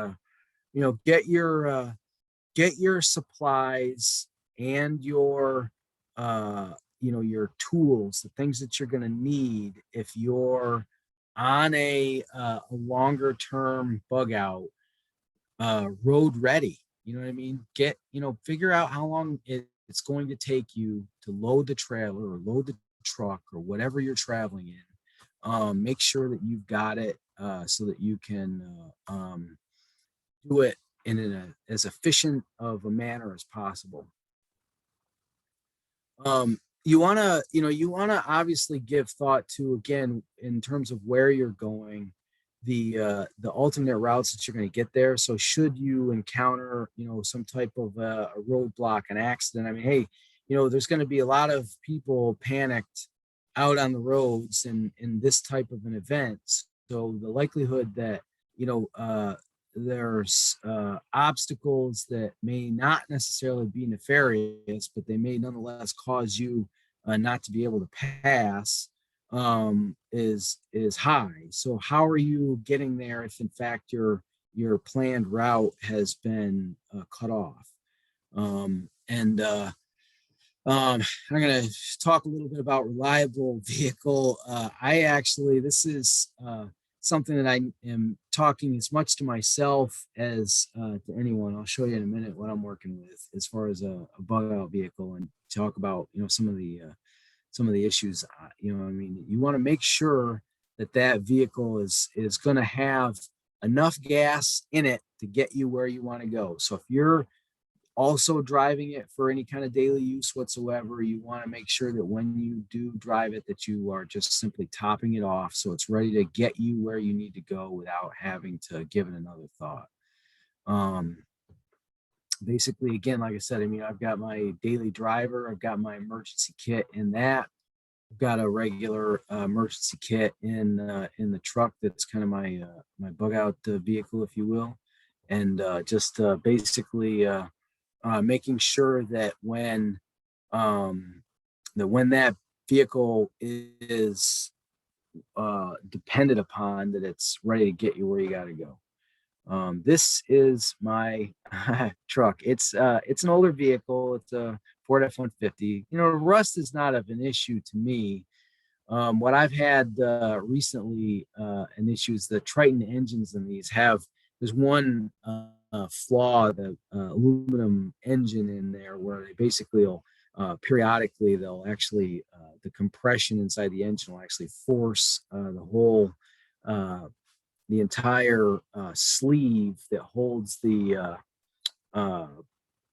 get your supplies and your tools, the things that you're going to need if you're on a longer term bug out, road ready. You know what I mean? Figure out how long it's going to take you to load the trailer or load the truck or whatever you're traveling in. Make sure that you've got it so that you can do it in as efficient of a manner as possible. You want to obviously give thought to, again, in terms of where you're going, the alternate routes that you're going to get there. So should you encounter some type of a roadblock, an accident, I mean, hey, there's going to be a lot of people panicked out on the roads in this type of an event. So the likelihood that there's obstacles that may not necessarily be nefarious, but they may nonetheless cause you not to be able to pass, is high. So how are you getting there if in fact your planned route has been cut off? I'm going to talk a little bit about reliable vehicle. This is something that I am talking as much to myself as to anyone. I'll show you in a minute what I'm working with as far as a bug out vehicle, and talk about some of the issues. I mean, you want to make sure that vehicle is going to have enough gas in it to get you where you want to go. So if you're also driving it for any kind of daily use whatsoever, you want to make sure that when you do drive it, that you are just simply topping it off so it's ready to get you where you need to go without having to give it another thought. Basically, again, like I said, I mean, I've got my daily driver, I've got my emergency kit in that, I've got a regular emergency kit in the truck that's kind of my bug out vehicle, if you will, and just basically making sure that when that vehicle is dependent upon, that it's ready to get you where you got to go. This is my truck. It's an older vehicle. It's a Ford F-150. Rust is not of an issue to me. What I've had recently an issue is the Triton engines in these there's one flaw, the aluminum engine in there, where they basically will periodically they'll actually the compression inside the engine will actually force the entire sleeve that holds the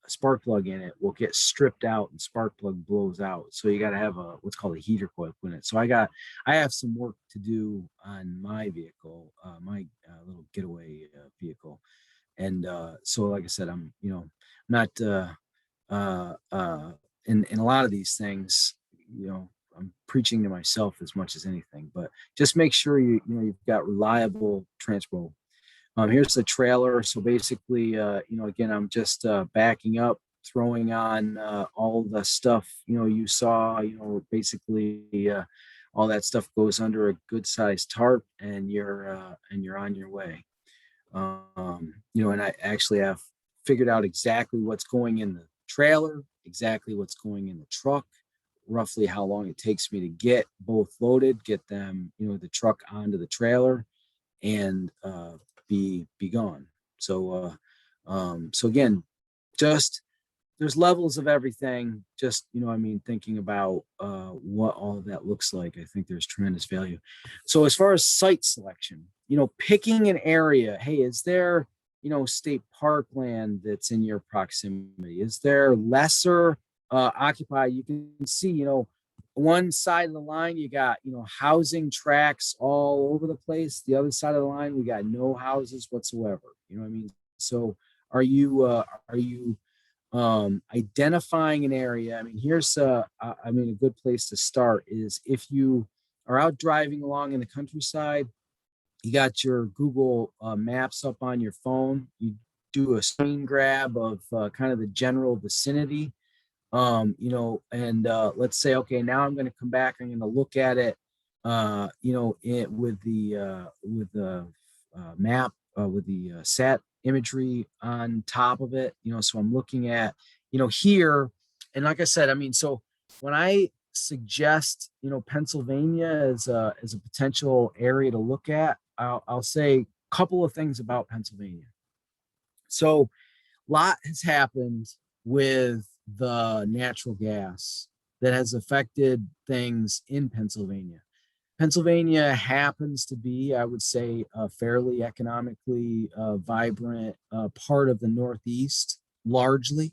spark plug in it will get stripped out and spark plug blows out. So you got to have what's called a heater coil put in it. So I have some work to do on my vehicle, my little getaway vehicle. And so, like I said, I'm not in a lot of these things, I'm preaching to myself as much as anything, but just make sure you've got reliable transport. Here's the trailer. So basically, again, I'm just backing up, throwing on all the stuff, you saw, basically all that stuff goes under a good sized tarp, and you're on your way. And I actually have figured out exactly what's going in the trailer, exactly what's going in the truck, roughly how long it takes me to get both loaded, get them, the truck onto the trailer, and be gone. So again, just there's levels of everything. Just thinking about what all of that looks like, I think there's tremendous value. So as far as site selection, picking an area. Hey, is there state parkland that's in your proximity? Is there lesser occupied? You can see one side of the line you got housing tracks all over the place. The other side of the line we got no houses whatsoever. So are you identifying an area? I mean, here's a good place to start is if you are out driving along in the countryside, You got your Google Maps up on your phone. You do a screen grab of kind of the general vicinity, and let's say, okay, now I'm going to come back. I'm going to look at it, with the map, with the sat imagery on top of it. So I'm looking at, here, and like I said, I mean, so when I suggest, Pennsylvania as a potential area to look at, I'll say a couple of things about Pennsylvania. So a lot has happened with the natural gas that has affected things in Pennsylvania. Pennsylvania happens to be, I would say, a fairly economically vibrant part of the Northeast, largely.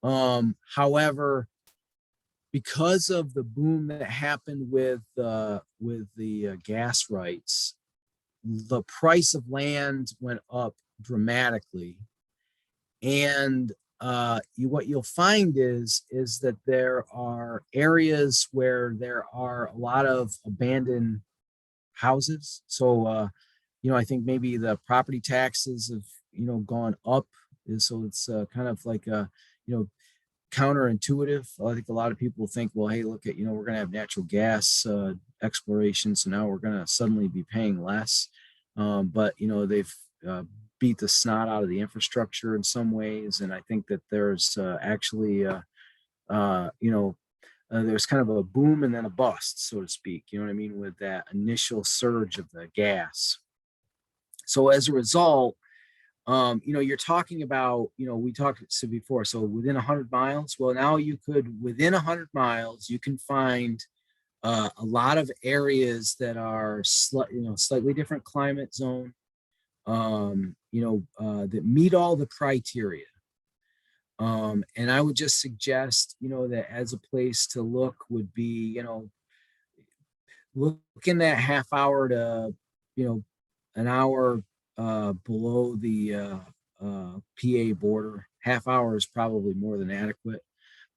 However, because of the boom that happened with the gas rights, the price of land went up dramatically, and what you'll find is that there are areas where there are a lot of abandoned houses. So I think maybe the property taxes have gone up, and so it's kind of like a you know counterintuitive. I think a lot of people think, well, hey, look at, we're going to have natural gas exploration, so now we're going to suddenly be paying less. But they've uh, beat the snot out of the infrastructure in some ways, and I think that there's actually, uh, you know, there's kind of a boom and then a bust, so to speak. You know what I mean, with that initial surge of the gas. So as a result, you're talking about, we talked so before, so within 100 miles. Well, now you could, within 100 miles, you can find a lot of areas that are slightly different climate zone, that meet all the criteria. And I would just suggest, that as a place to look would be, look in that half hour to, an hour below the PA border. Half hour is probably more than adequate.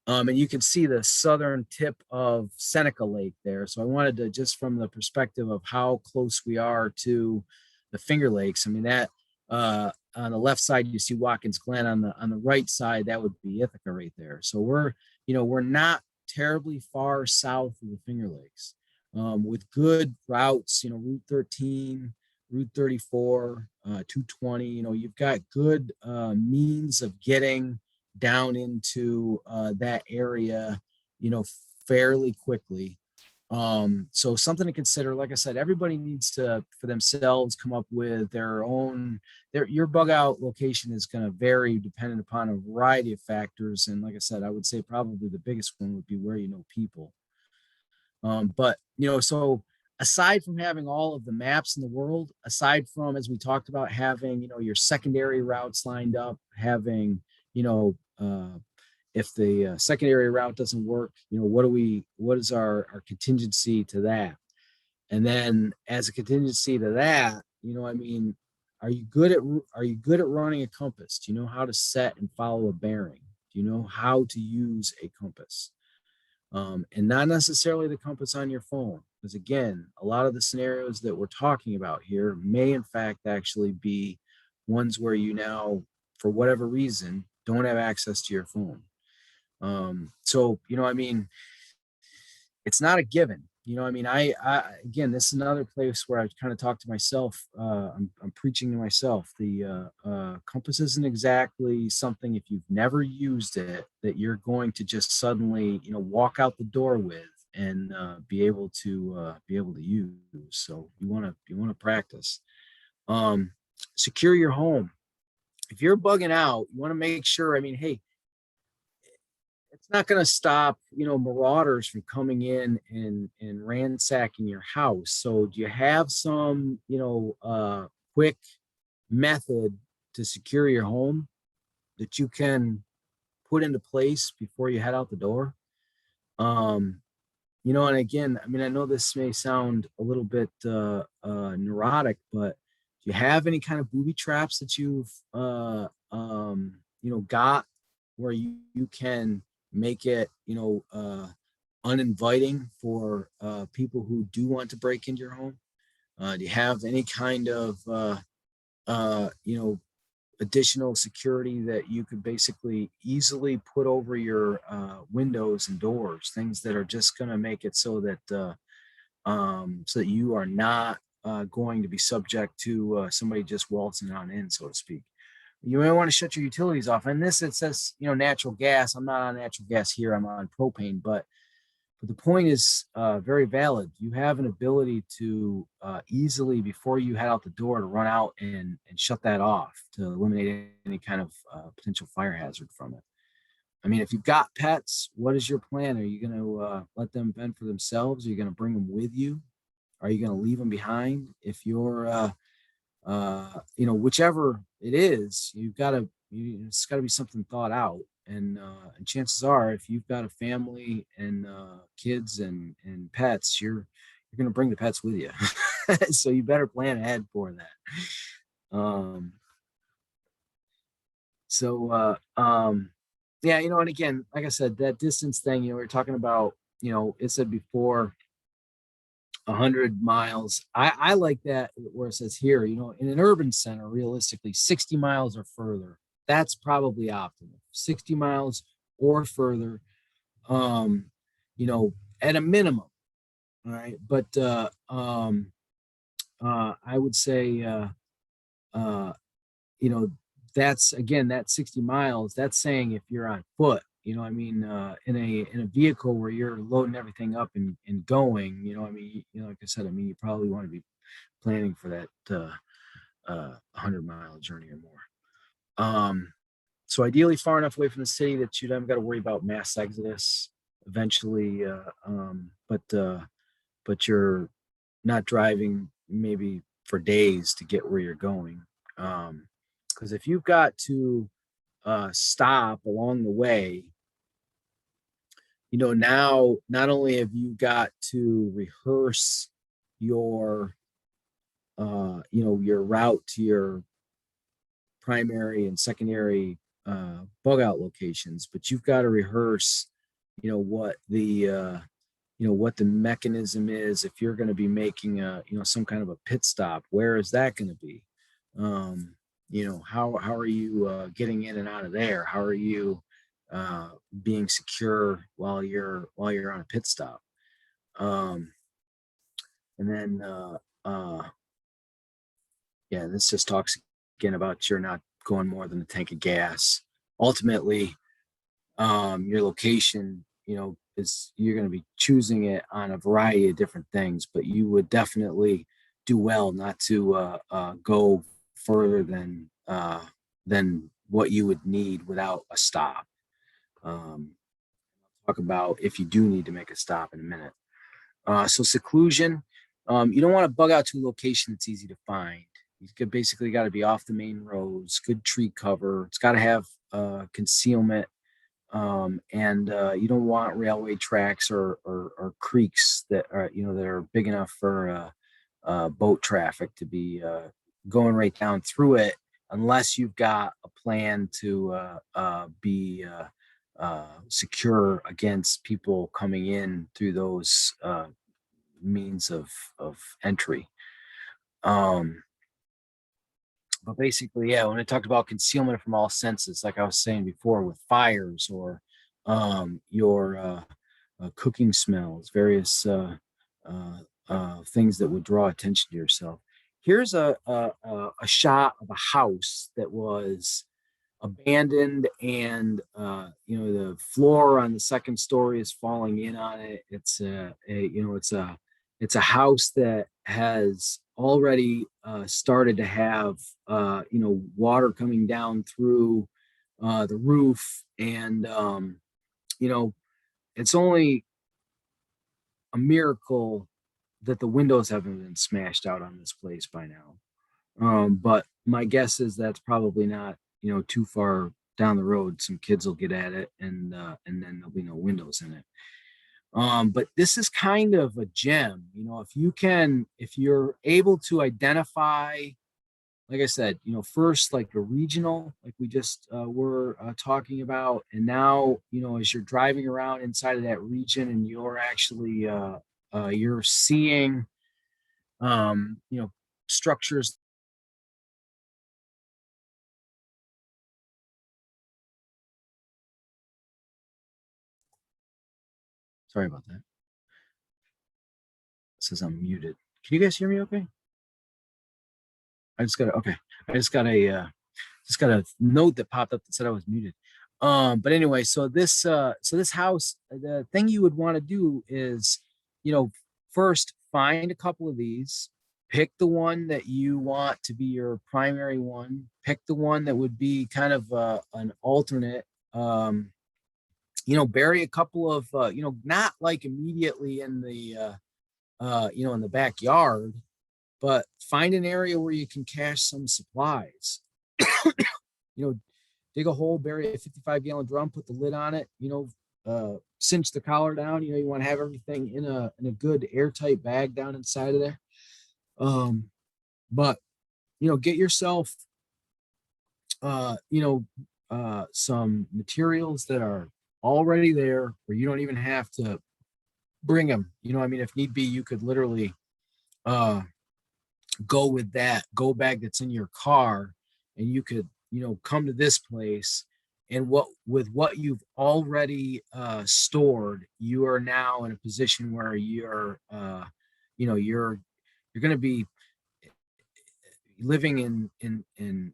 And you can see the southern tip of Seneca Lake there. So I wanted to, just from the perspective of how close we are to the Finger Lakes. I mean, that on the left side you see Watkins Glen. On the right side, that would be Ithaca right there. So we're not terribly far south of the Finger Lakes, with good routes. Route 13, Route 34, 220. You've got good means of getting down into that area, fairly quickly. So something to consider. Like I said, everybody needs to, for themselves, come up with their own. Your bug out location is going to vary depending upon a variety of factors. And like I said, I would say probably the biggest one would be where you know people. But so aside from having all of the maps in the world, aside from, as we talked about, having your secondary routes lined up, having you know if the secondary route doesn't work, what is our contingency to that? And then as a contingency to that, I mean, are you good at running a compass? Do you know how to set and follow a bearing? Do you know how to use a compass? And not necessarily the compass on your phone, because again, a lot of the scenarios that we're talking about here may in fact actually be ones where you now, for whatever reason, don't have access to your phone. So I mean, it's not a given. I mean, I again, this is another place where I kind of talk to myself. I'm preaching to myself. The compass isn't exactly something, if you've never used it, that you're going to just suddenly walk out the door with and be able to use. So you want to practice. Um, Secure your home. If you're bugging out, you want to make sure. I mean, hey, it's not going to stop marauders from coming in and ransacking your house. So do you have some quick method to secure your home that you can put into place before you head out the door? And again, I mean, I know this may sound a little bit neurotic, but do you have any kind of booby traps that you've got where you can make it uninviting for people who do want to break into your home? Do you have any kind of, you know, additional security that you could basically easily put over your windows and doors, things that are just going to make it so that you are not going to be subject to somebody just waltzing on in, so to speak. You may want to shut your utilities off. And this, it says, natural gas. I'm not on natural gas here. I'm on propane, but the point is very valid. You have an ability to easily, before you head out the door, to run out and shut that off to eliminate any kind of potential fire hazard from it. I mean, if you've got pets, what is your plan? Are you going to let them fend for themselves? Are you going to bring them with you? Are you going to leave them behind? If you're, whichever it is, it's got to be something thought out. And chances are, if you've got a family and kids and pets, you're going to bring the pets with you. So you better plan ahead for that. Yeah, and again, like I said, that distance thing, we were talking about, it said before 100 miles. I like that where it says here, in an urban center, realistically, 60 miles or further. That's probably optimal. 60 miles or further, um, at a minimum. All right. But I would say, uh, that's again, that 60 miles, that's saying if you're on foot, in a vehicle where you're loading everything up and going, like I said, you probably want to be planning for that 100-mile journey or more. So ideally far enough away from the city that you haven't got to worry about mass exodus eventually, but you're not driving maybe for days to get where you're going. Because if you've got to stop along the way, now not only have you got to rehearse your your route to your primary and secondary bug out locations, but you've got to rehearse what the mechanism is. If you're going to be making some kind of a pit stop, where is that going to be? How are you getting in and out of there? How are you being secure while you're on a pit stop? And then this just talks again about you're not going more than a tank of gas. Ultimately, your location, is you're going to be choosing it on a variety of different things, but you would definitely do well not to go further than what you would need without a stop. Talk about if you do need to make a stop in a minute. So seclusion, you don't want to bug out to a location that's easy to find. You could basically got to be off the main roads, good tree cover. It's got to have concealment, and you don't want railway tracks or creeks that are that are big enough for boat traffic to be going right down through it, unless you've got a plan to be secure against people coming in through those means of entry. But basically, yeah, when I talked about concealment from all senses, like I was saying before, with fires or your cooking smells, various things that would draw attention to yourself. Here's a shot of a house that was abandoned, and the floor on the second story is falling in on it. It's a house that has already started to have water coming down through the roof, and it's only a miracle that the windows haven't been smashed out on this place by now. But my guess is that's probably not too far down the road. Some kids will get at it, and then there'll be no windows in it. But this is kind of a gem, if you're able to identify, like I said, first like a regional, like we just were talking about, and now as you're driving around inside of that region and you're actually you're seeing you know, structures. Sorry about that. It says I'm muted. Can you guys hear me okay? I just got a, okay. I just got a note that popped up that said I was muted. But anyway, so this house, the thing you would want to do is, you know, first find a couple of these, pick the one that you want to be your primary one, pick the one that would be kind of an alternate. You know, bury a couple of, you know, not like immediately in the, you know, in the backyard, but find an area where you can cache some supplies. You know, dig a hole, bury a 55-gallon drum, put the lid on it, you know, cinch the collar down. You know, you want to have everything in a good airtight bag down inside of there. Um, but you know, get yourself you know, some materials that are already there where you don't even have to bring them. You know, I mean, if need be, you could literally uh go with that go bag that's in your car, and you could, you know, come to this place, and what with what you've already stored, you are now in a position where you're you know, you're going to be living in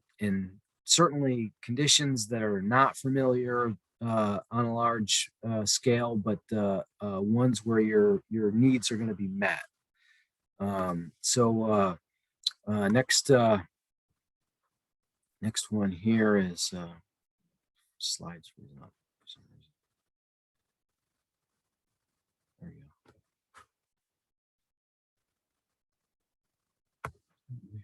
certainly conditions that are not familiar on a large scale, but ones where your needs are going to be met. Next next one here is slides freezing up for some reason. There you go. Weird.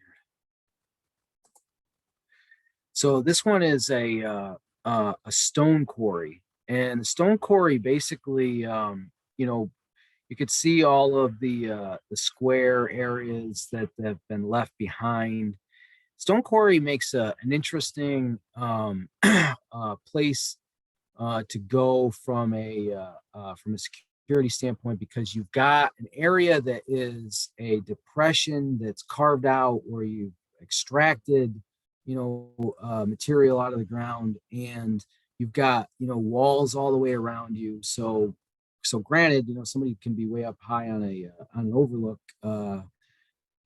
So this one is a stone quarry, and the stone quarry basically, you know, you could see all of the square areas that have been left behind. Stone quarry makes an interesting place to go from a security standpoint, because you've got an area that is a depression that's carved out where you've extracted, you know, material out of the ground, and you've got, you know, walls all the way around you. So granted, you know, somebody can be way up high on an overlook,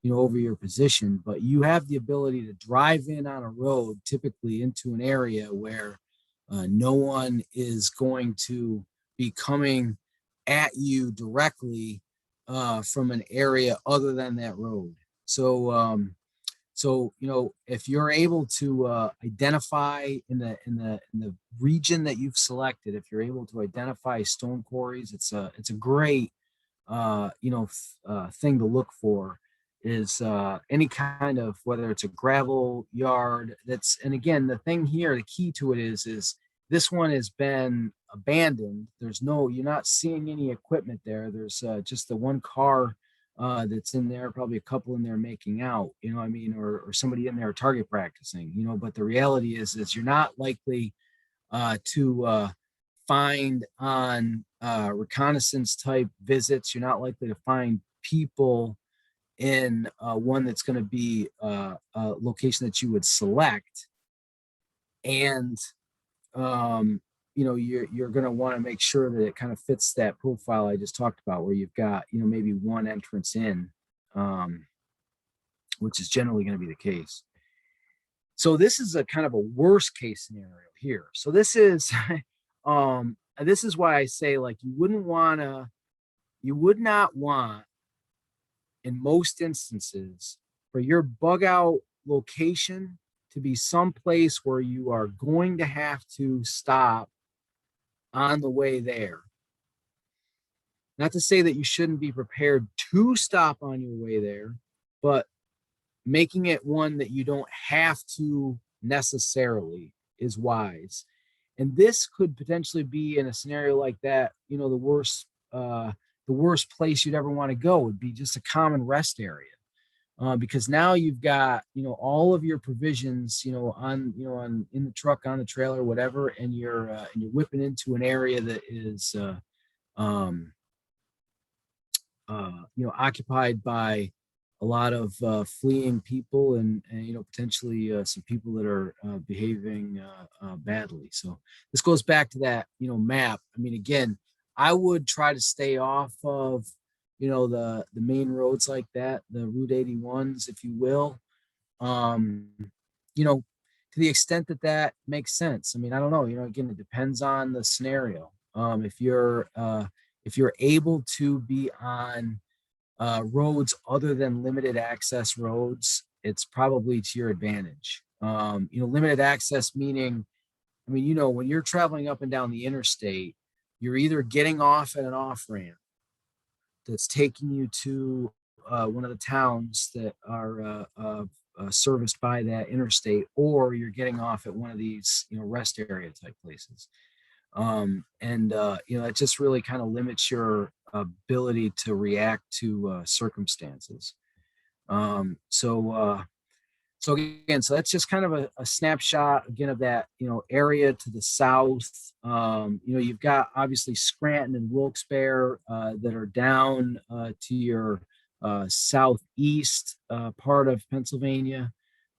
you know, over your position, but you have the ability to drive in on a road, typically into an area where no one is going to be coming at you directly from an area other than that road. So you know, if you're able to identify in the region that you've selected, if you're able to identify stone quarries, it's a great you know, thing to look for, is any kind of, whether it's a gravel yard that's, and again, the thing here, the key to it is this one has been abandoned. There's no, you're not seeing any equipment there. There's just the one car that's in there, probably a couple in there making out, you know what I mean, or somebody in there target practicing, you know, but the reality is you're not likely to find on reconnaissance type visits. You're not likely to find people in one that's going to be a location that you would select, and you know, you're going to want to make sure that it kind of fits that profile I just talked about, where you've got, you know, maybe one entrance in, um, which is generally going to be the case. So this is a kind of a worst case scenario here. So this is why I say, like, you would not want, in most instances, for your bug out location to be someplace where you are going to have to stop on the way there. Not to say that you shouldn't be prepared to stop on your way there, but making it one that you don't have to necessarily is wise. And this could potentially be, in a scenario like that, you know, the worst place you'd ever want to go would be just a common rest area, because now you've got, you know, all of your provisions, you know, on in the truck, on the trailer, whatever, and you're whipping into an area that is um, you know, occupied by a lot of fleeing people and you know, potentially some people that are behaving badly. So this goes back to that, you know, map. I mean, again, I would try to stay off of, you know, the main roads like that, the Route 81s, if you will. Um, you know, to the extent that that makes sense. I mean, I don't know. You know, again, it depends on the scenario. If you're able to be on roads other than limited access roads, it's probably to your advantage. You know, limited access meaning, I mean, you know, when you're traveling up and down the interstate, you're either getting off at an off ramp that's taking you to one of the towns that are serviced by that interstate, or you're getting off at one of these, you know, rest area type places. You know, it just really kind of limits your ability to react to circumstances. Um, so, uh, so again, so that's just kind of a snapshot again of that, you know, area to the south. You know, you've got obviously Scranton and Wilkes-Barre that are down to your southeast part of Pennsylvania,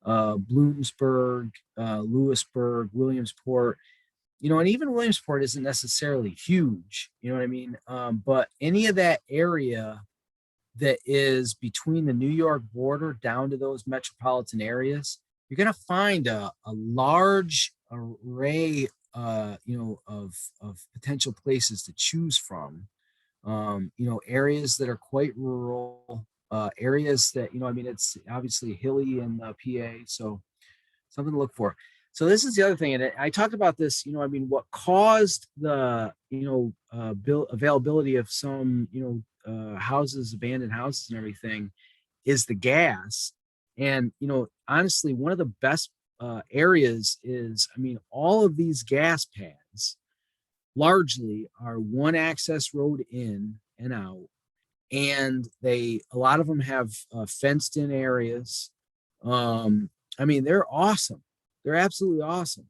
Bloomsburg, Lewisburg, Williamsport, you know, and even Williamsport isn't necessarily huge, you know what I mean? But any of that area that is between the New York border down to those metropolitan areas, you're going to find a large array, you know, of potential places to choose from. You know, areas that are quite rural, areas that, you know, I mean, it's obviously hilly in PA, so something to look for. So this is the other thing, and I talked about this. You know, I mean, what caused the, you know, availability of some, you know, houses, abandoned houses, and everything, is the gas. And you know, honestly, one of the best areas is, I mean, all of these gas pads largely are one access road in and out, and they, a lot of them have fenced in areas. I mean, they're awesome. They're absolutely awesome.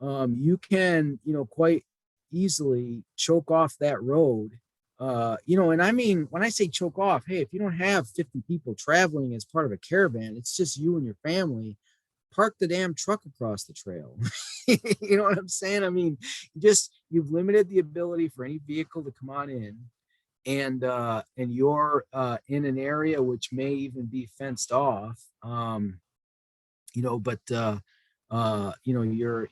You can, you know, quite easily choke off that road. You know, and I mean, when I say choke off, hey, if you don't have 50 people traveling as part of a caravan, it's just you and your family, park the damn truck across the trail. You know what I'm saying? I mean, you've limited the ability for any vehicle to come on in, and you're in an area which may even be fenced off. You know, but you know, you're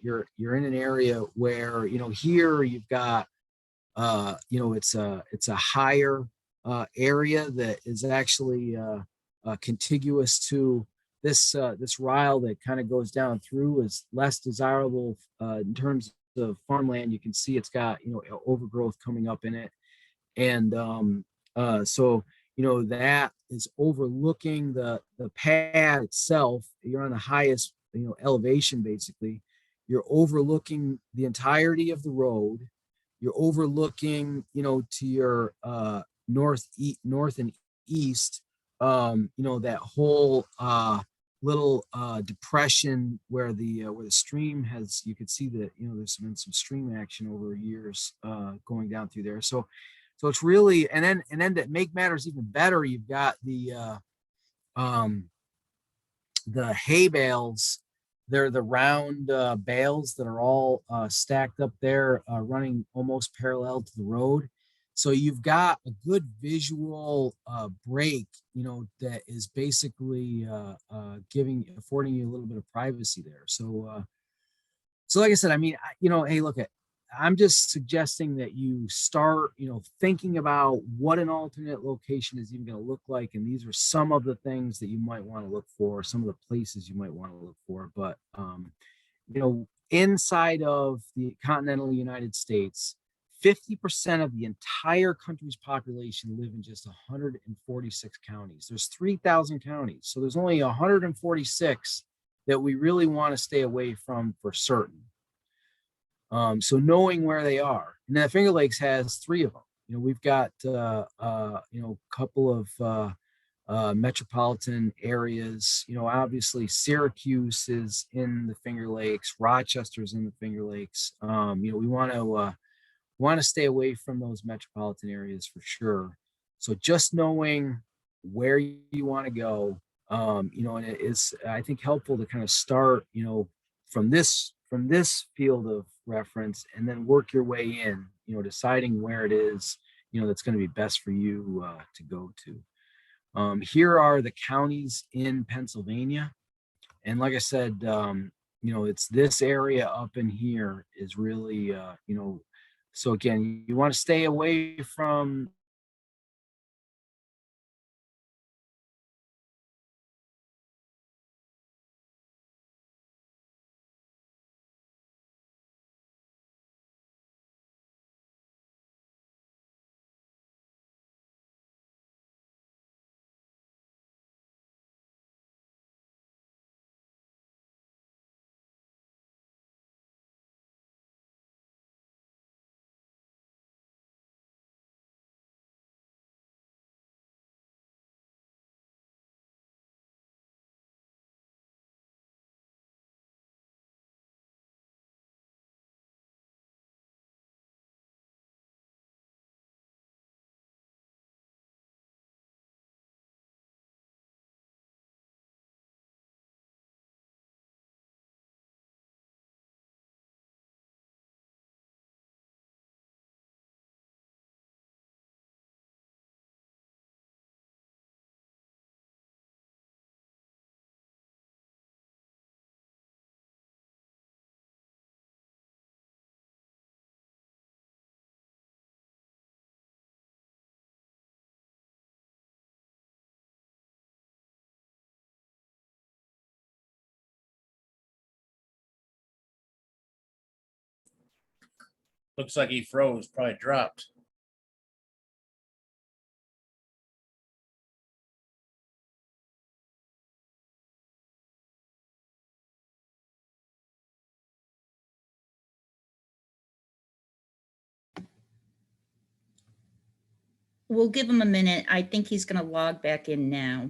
in an area where, you know, here you've got you know, it's a higher area that is actually contiguous to this rile that kind of goes down through, is less desirable in terms of farmland. You can see it's got, you know, overgrowth coming up in it, and so, you know, that is overlooking the pad itself. You're on the highest, you know, elevation basically. You're overlooking the entirety of the road. You're overlooking, you know, to your north and east, you know, that whole little depression where the stream has, you could see that, you know, there's been some stream action over years going down through there. So it's really, and then to make matters even better, you've got um the hay bales. They're the round bales that are all stacked up there, running almost parallel to the road. So you've got a good visual break, you know, that is basically affording you a little bit of privacy there. So like I said, I mean, you know, hey, look, I'm just suggesting that you start, you know, thinking about what an alternate location is even going to look like, and these are some of the things that you might want to look for, some of the places you might want to look for. But you know, inside of the continental United States, 50% of the entire country's population live in just 146 counties. There's 3,000 counties, so there's only 146 that we really want to stay away from for certain. So knowing where they are, and then Finger Lakes has three of them. You know, we've got you know, a couple of metropolitan areas. You know, obviously Syracuse is in the Finger Lakes, Rochester's in the Finger Lakes. You know, we want to stay away from those metropolitan areas for sure. So just knowing where you want to go. And it is, I think, helpful to kind of start, from this field of reference and then work your way in, deciding where it is, that's going to be best for you to go to. Here are the counties in Pennsylvania. And like I said, it's this area up in here is really, so again, you want to stay away from Looks like he froze, probably dropped. We'll give him a minute. I think he's going to log back in now.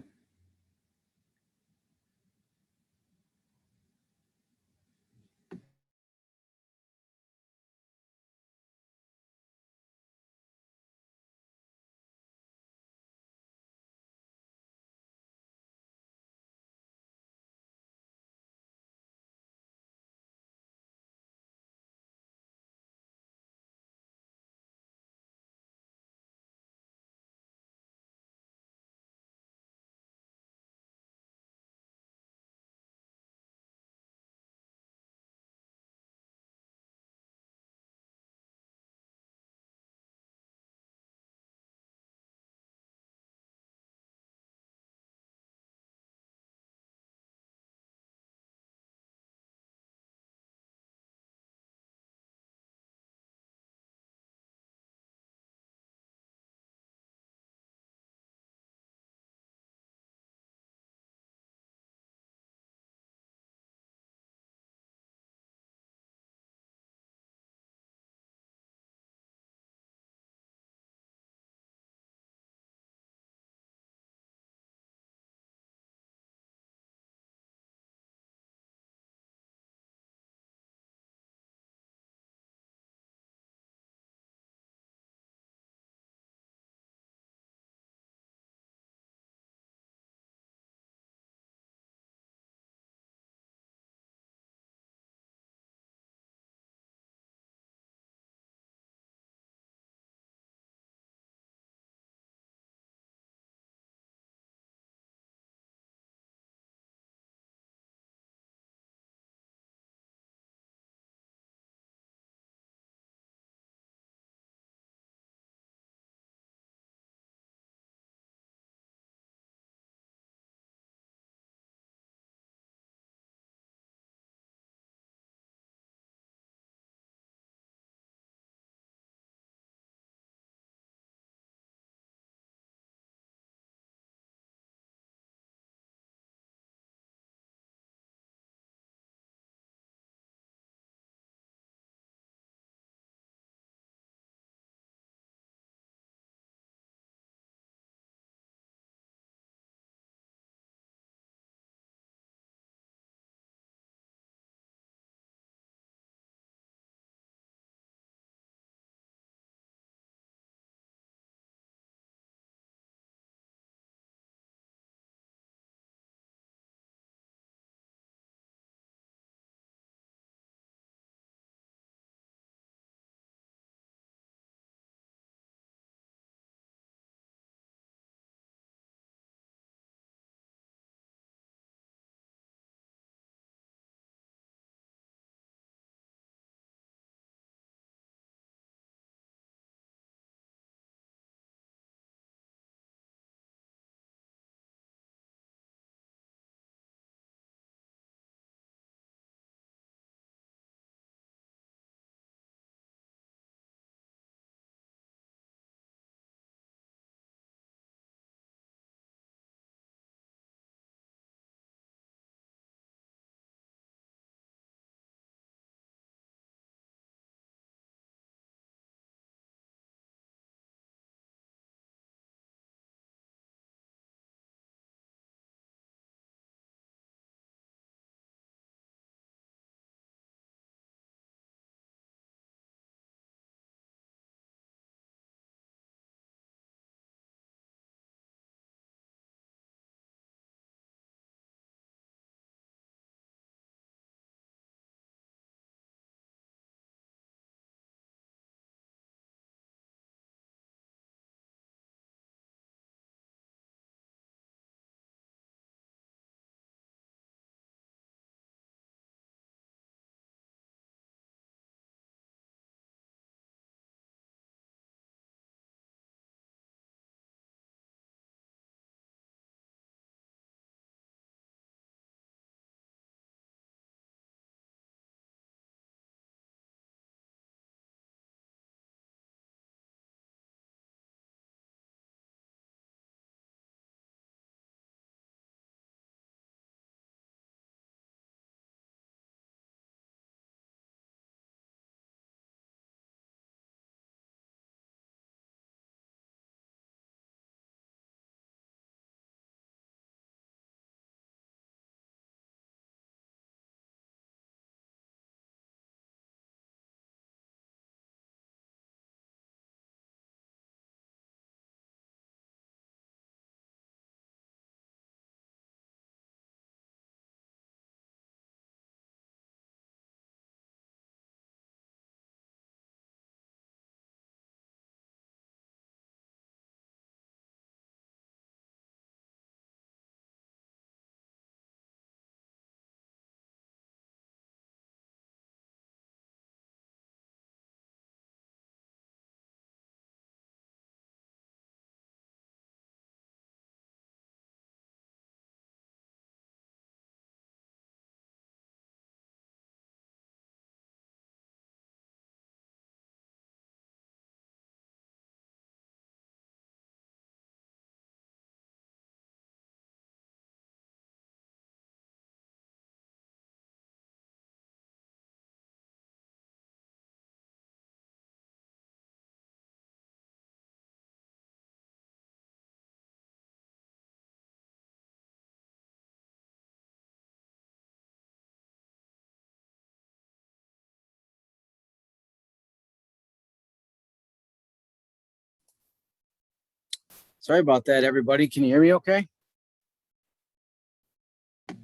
Sorry about that, everybody. Can you hear me okay?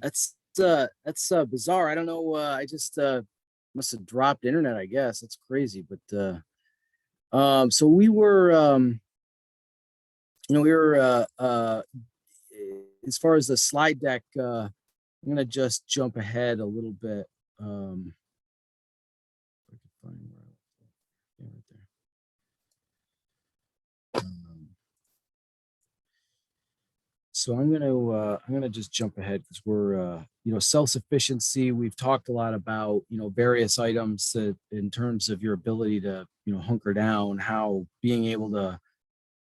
That's bizarre. I don't know. I just must have dropped internet, I guess. That's crazy. But so we were we were as far as the slide deck, I'm gonna just jump ahead a little bit. If I can find where yeah, right there. So I'm gonna just jump ahead because we're self-sufficiency. We've talked a lot about various items that in terms of your ability to hunker down, how being able to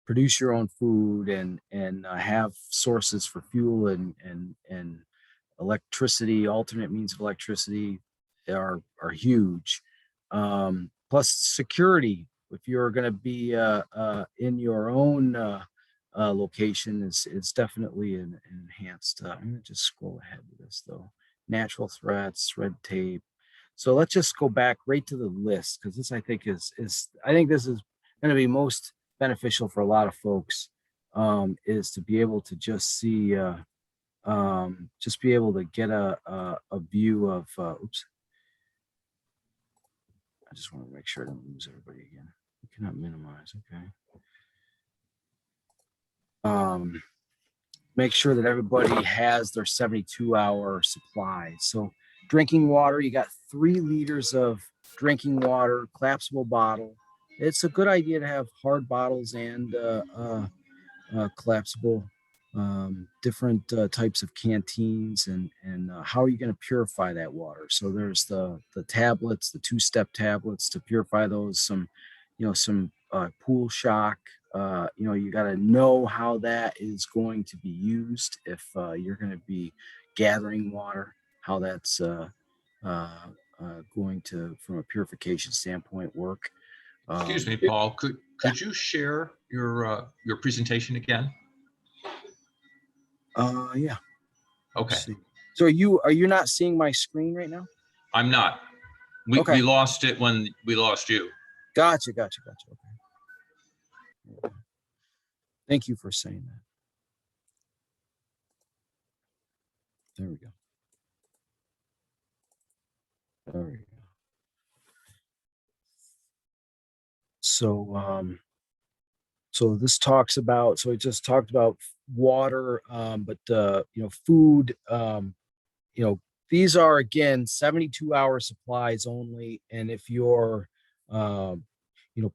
produce your own food and have sources for fuel and electricity, alternate means of electricity are huge. Plus security, if you're going to be in your own location, is definitely an enhanced. I'm going to just scroll ahead with this though. Natural threats, red tape. So let's just go back right to the list because this I think is I think this is going to be most beneficial for a lot of folks, is to be able to just see just be able to get a view of oops, I just want to make sure I don't lose everybody again. We cannot minimize. Okay. Make sure that everybody has their 72-hour supply. So drinking water, you got 3 liters of drinking water, collapsible bottle. It's a good idea to have hard bottles and collapsible, different types of canteens, and how are you going to purify that water? So there's the tablets, the 2-step tablets to purify those. Some pool shock. You got to know how that is going to be used if you're going to be gathering water. How that's going to, from a purification standpoint, work. Excuse me, Paul, could Yeah. you share your presentation again? Yeah. Okay, See. So are you not seeing my screen right now? I'm not. We Okay. lost it when we lost you. Gotcha. Okay. Thank you for saying that. There we go. There we go. So this talks about, so it just talked about water, but food, these are again 72-hour supplies only. And if you're um,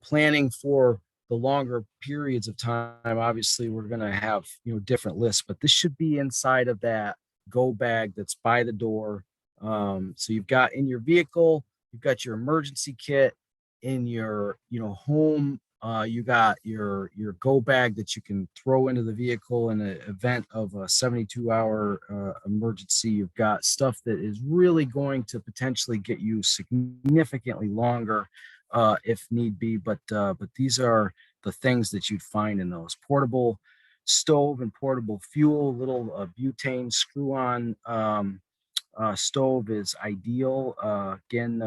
planning for the longer periods of time, obviously we're going to have different lists, but this should be inside of that go bag that's by the door. So you've got in your vehicle, you've got your emergency kit. In your home, you got your go bag that you can throw into the vehicle in an event of a 72-hour emergency. You've got stuff that is really going to potentially get you significantly longer if need be. But these are the things that you'd find in those: portable stove and portable fuel. Little butane screw-on stove is ideal. Again,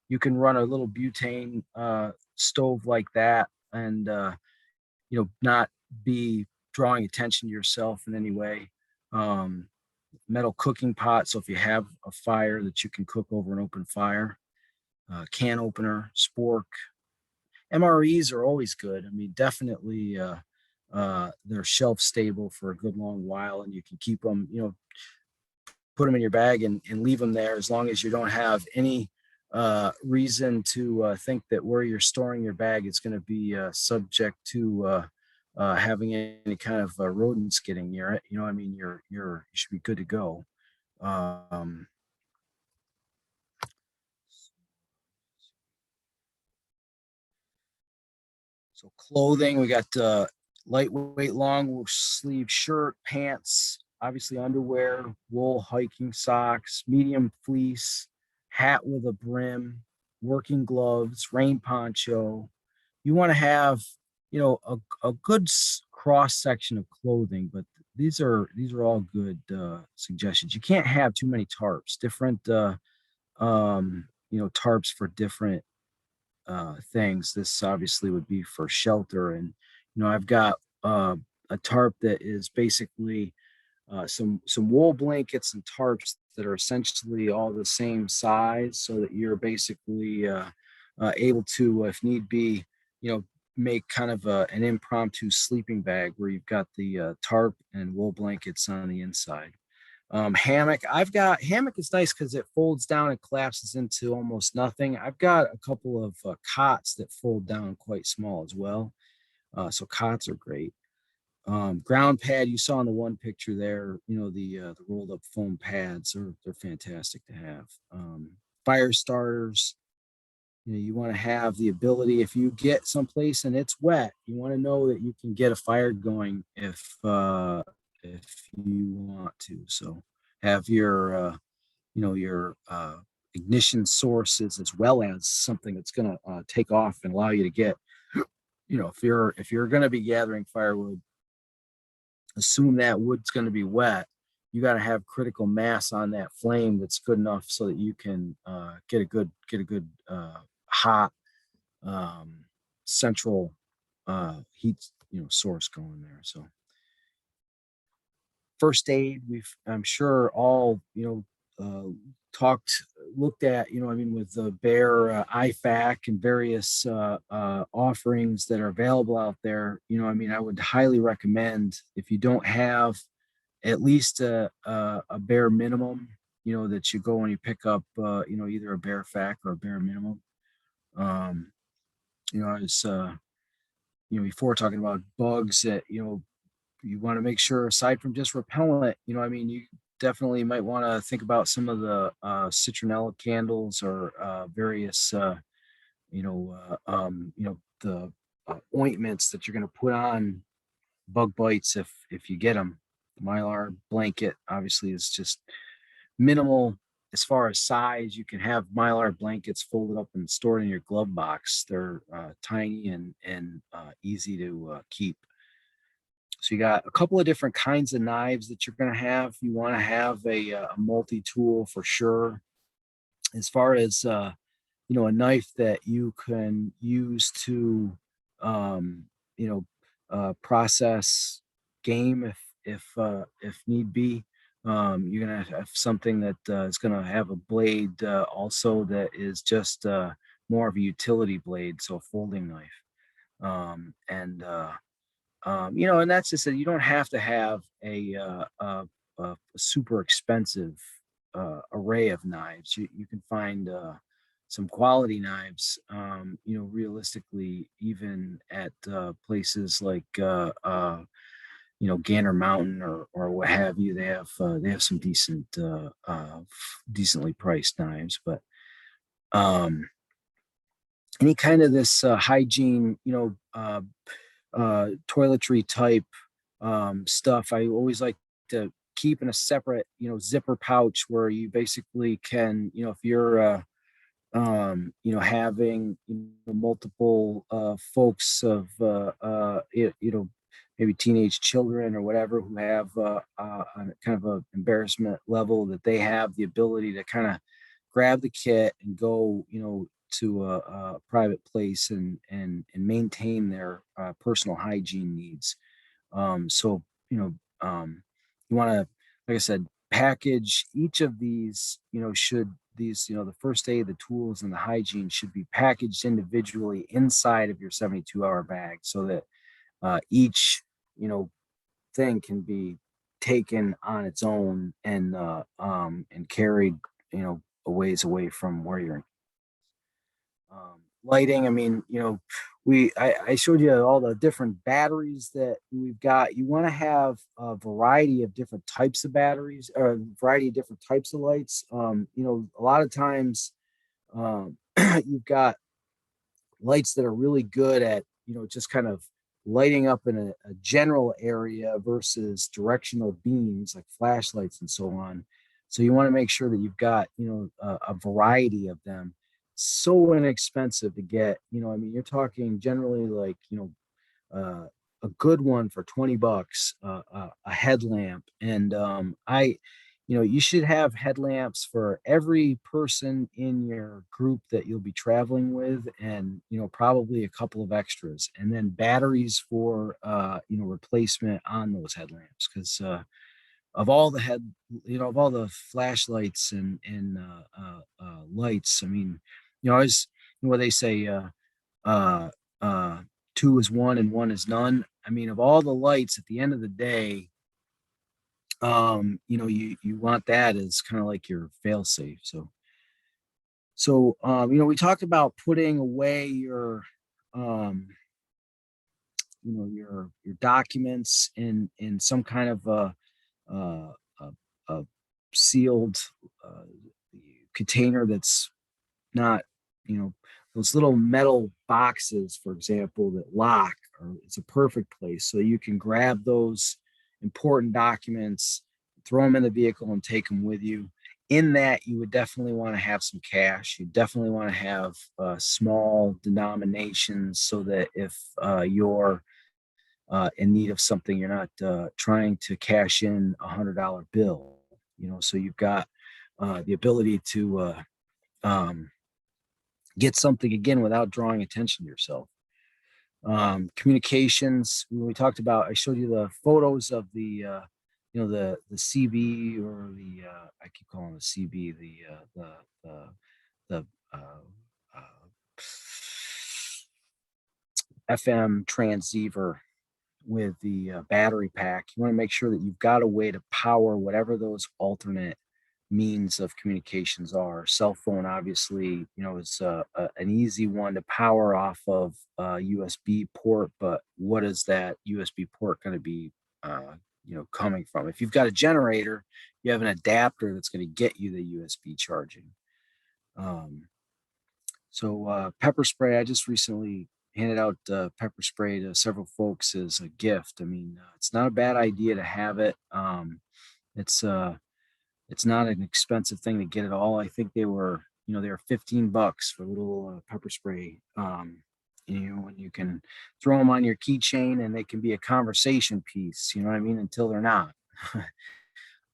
you can run a little butane stove like that, and not be drawing attention to yourself in any way. Metal cooking pot, so if you have a fire that you can cook over an open fire. Can opener, spork. MREs are always good. I mean, definitely they're shelf stable for a good long while, and you can keep them, put them in your bag and leave them there as long as you don't have any reason to think that where you're storing your bag is going to be subject to having any kind of rodents getting near it. I mean, you should be good to go. So clothing, we got lightweight long sleeve shirt, pants, obviously underwear, wool hiking socks, medium fleece, hat with a brim, working gloves, rain poncho. You want to have, a good cross section of clothing, but these are all good suggestions. You can't have too many tarps, different tarps for different things. This obviously would be for shelter. And I've got a tarp that is basically some wool blankets and tarps that are essentially all the same size, so that you're basically able to, if need be, make kind of an impromptu sleeping bag where you've got the tarp and wool blankets on the inside. Hammock. I've got hammock is nice because it folds down and collapses into almost nothing. I've got a couple of cots that fold down quite small as well. So cots are great. Ground pad you saw in the one picture there, the rolled up foam pads are they're fantastic to have. Fire starters. You want to have the ability, if you get someplace and it's wet, you want to know that you can get a fire going if you want to. So have your ignition sources, as well as something that's going to take off and allow you to get, if you're going to be gathering firewood, assume that wood's going to be wet. You got to have critical mass on that flame that's good enough so that you can get a good hot central heat source going there. So first aid, I'm sure all looked at, with the Bear IFAC and various offerings that are available out there. I would highly recommend, if you don't have at least a bare minimum, that you go and you pick up either a Bear FAC or a bare minimum. I was before talking about bugs that you want to make sure, aside from just repellent, you definitely might want to think about some of the citronella candles or various the ointments that you're going to put on bug bites if you get them. The Mylar blanket obviously is just minimal as far as size. You can have Mylar blankets folded up and stored in your glove box. They're tiny and easy to keep. So you got a couple of different kinds of knives that you're going to have. You want to have a multi-tool for sure. As far as a knife that you can use to process game if need be. You're gonna have something that is gonna have a blade also that is just more of a utility blade, so a folding knife. And that's just that you don't have to have a super expensive array of knives. You can find some quality knives, realistically, even at places like Gander Mountain or what have you. They have some decently priced knives. But any kind of this hygiene, toiletry type stuff, I always like to keep in a separate zipper pouch, where you basically can, if you're having multiple folks of maybe teenage children or whatever, who have kind of a embarrassment level, that they have the ability to kind of grab the kit and go to a private place and maintain their personal hygiene needs. So you want to, like I said, package each of these, the first aid, the tools, and the hygiene should be packaged individually inside of your 72-hour bag, so that each thing can be taken on its own and carried a ways away from where you're. Lighting, I showed you all the different batteries that we've got. You want to have a variety of different types of batteries, or a variety of different types of lights. A lot of times you've got lights that are really good at just kind of lighting up in a general area versus directional beams like flashlights and so on. So you want to make sure that you've got a variety of them. So inexpensive to get. You're talking generally like a good one for $20, a headlamp. And you should have headlamps for every person in your group that you'll be traveling with, and, probably a couple of extras, and then batteries for, replacement on those headlamps. Cause, of all the of all the flashlights and lights, I mean, always, what they say, uh, uh, two is one and one is none. I mean, of all the lights at the end of the day, you want that as kind of like your fail safe. So we talked about putting away um, your documents in some kind of uh, a, a sealed uh, container that's not, those little metal boxes, for example, that lock, or it's a perfect place. So you can grab those important documents, throw them in the vehicle, and take them with you. In that, you would definitely want to have some cash. You definitely want to have small denominations, so that if you're in need of something, you're not trying to cash in $100 bill. So you've got the ability to um, get something again without drawing attention to yourself. Communications, when we talked about, I showed you the photos of the CB, or I keep calling it CB, the FM transceiver with the battery pack. You want to make sure that you've got a way to power whatever those alternate means of communications are. Cell phone, obviously, is an easy one to power off of a USB port, but what is that USB port going to be, coming from? If you've got a generator, you have an adapter that's going to get you the USB charging. Pepper spray, I just recently handed out pepper spray to several folks as a gift. I mean, it's not a bad idea to have it. It's it's not an expensive thing to get it all. I think they were $15 for a little pepper spray. And you can throw them on your keychain, and they can be a conversation piece, you know what I mean, until they're not.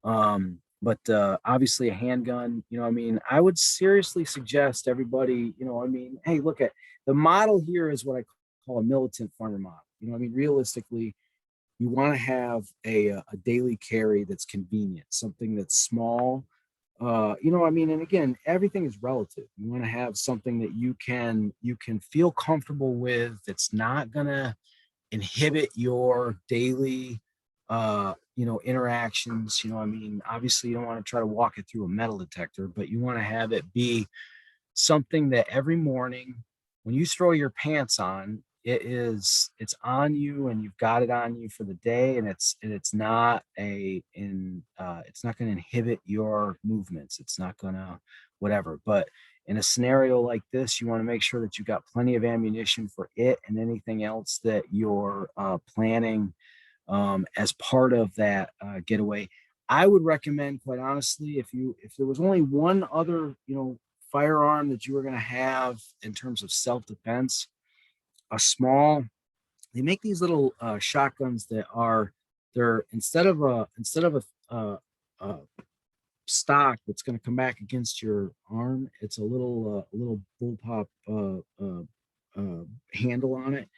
But obviously a handgun, I mean, I would seriously suggest everybody, I mean, hey, look at the model here is what I call a militant farmer model. I mean, realistically, you want to have a daily carry that's convenient, something that's small. I mean, and again, everything is relative. You want to have something that you can feel comfortable with, that's not gonna inhibit your daily interactions. I mean, obviously you don't want to try to walk it through a metal detector, but you want to have it be something that every morning when you throw your pants on, it's on you, and you've got it on you for the day, and it's not it's not going to inhibit your movements. It's not going to whatever. But in a scenario like this, you want to make sure that you've got plenty of ammunition for it and anything else that you're planning as part of that getaway. I would recommend, quite honestly, if there was only one other firearm that you were going to have in terms of self-defense, a small, they make these little shotguns that they're instead of a stock that's going to come back against your arm, it's a little bullpup handle on it,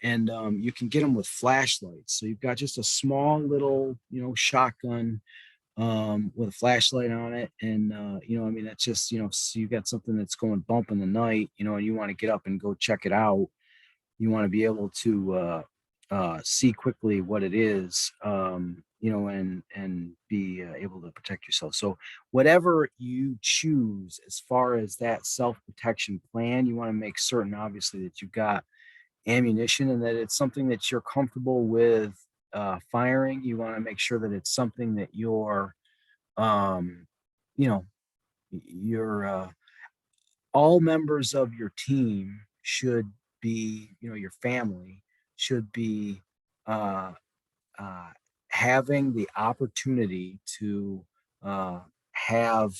and you can get them with flashlights. So you've got just a small little shotgun with a flashlight on it, and I mean, that's just so you got something that's going bump in the night, and you want to get up and go check it out. You want to be able to see quickly what it is, and be able to protect yourself. So whatever you choose as far as that self-protection plan, you want to make certain, obviously, that you've got ammunition, and that it's something that you're comfortable with firing. You want to make sure that it's something that um, you know, you're all members of your team should be, your family should be uh, uh, having the opportunity to have,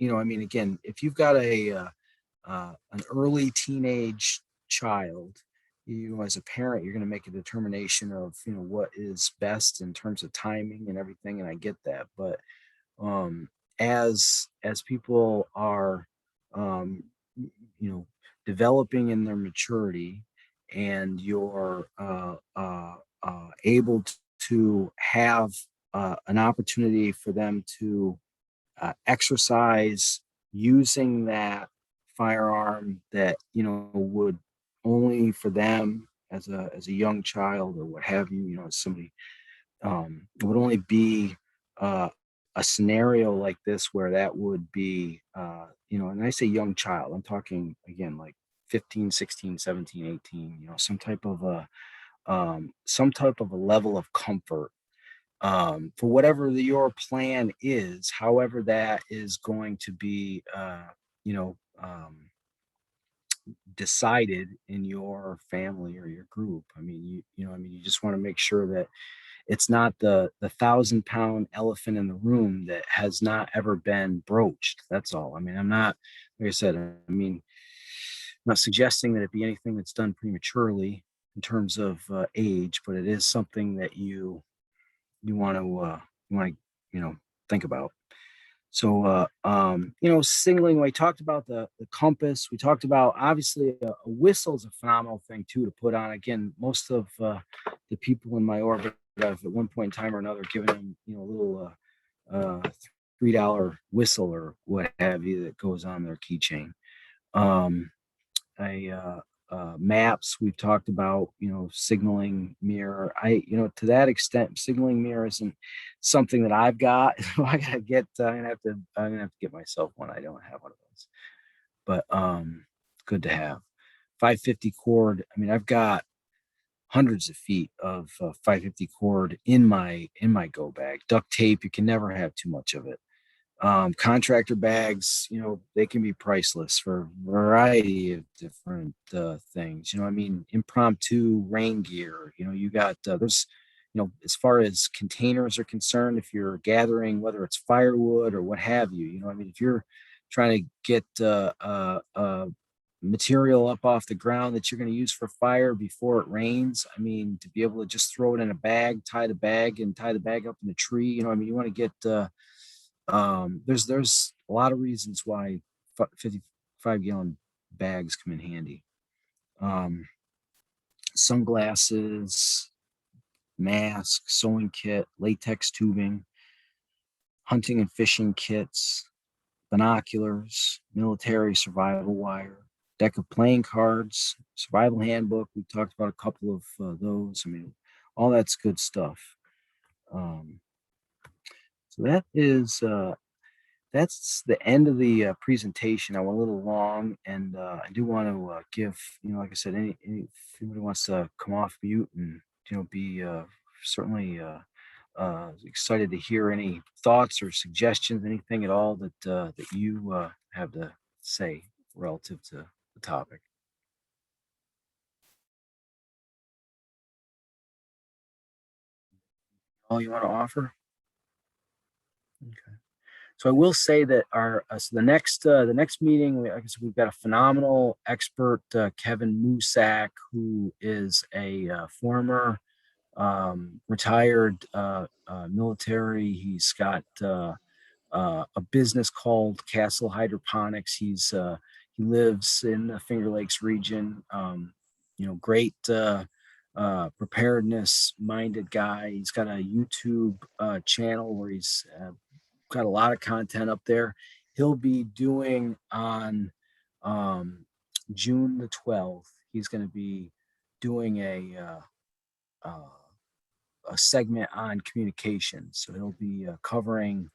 I mean, again, if you've got an early teenage child, as a parent, you're going to make a determination of what is best in terms of timing and everything, and I get that. But as people are, um, developing in their maturity, and you're able to have an opportunity for them to exercise using that firearm that would only for them as a young child or what have you, somebody, it would only be uh, a scenario like this where that would be, and I say young child, I'm talking again like 15, 16, 17, 18, some type of a level of comfort, for whatever your plan is, however that is going to be, you know, decided in your family or your group. I mean, you just want to make sure that it's not the 1,000-pound elephant in the room that has not ever been broached. That's all. I mean, I'm not, like I said, I mean, I'm not suggesting that it be anything that's done prematurely in terms of age, but it is something that you want to think about. So signaling. We talked about the compass. We talked about obviously a whistle is a phenomenal thing too to put on. Again, most of the people in my orbit have at one point in time or another given them a little $3 whistle or what have you that goes on their keychain. Um, I Maps we've talked about, signaling mirror. To that extent, signaling mirror isn't something that I've got. I gotta get. I'm gonna have to get myself one. I don't have one of those, but good to have. 550 cord. I mean, I've got hundreds of feet of 550 cord in my go bag. Duct tape. You can never have too much of it. Contractor bags, they can be priceless for a variety of different things. I mean, impromptu rain gear. You got there's, as far as containers are concerned, if you're gathering, whether it's firewood or what have you, I mean, if you're trying to get material up off the ground that you're going to use for fire before it rains, I mean, to be able to just throw it in a bag, tie the bag up in a tree. I mean, you want to get there's a lot of reasons why 55-gallon bags come in handy. Sunglasses, mask, sewing kit, latex tubing, hunting and fishing kits, binoculars, military survival wire, deck of playing cards, survival handbook. We talked about a couple of those. I mean, all that's good stuff. So that's the end of the presentation. I went a little long, and I do want to give, like I said, if anybody wants to come off mute and be certainly excited to hear any thoughts or suggestions, anything at all that you have to say relative to the topic. All you want to offer? Okay. So I will say that our so the next meeting, I guess we've got a phenomenal expert, Kevin Musak, who is a former retired military. He's got a business called Castle Hydroponics. He lives in the Finger Lakes region. Great preparedness minded guy. He's got a YouTube channel where he's got a lot of content up there. He'll be doing on June the 12th. He's going to be doing a segment on communication. So he'll be covering,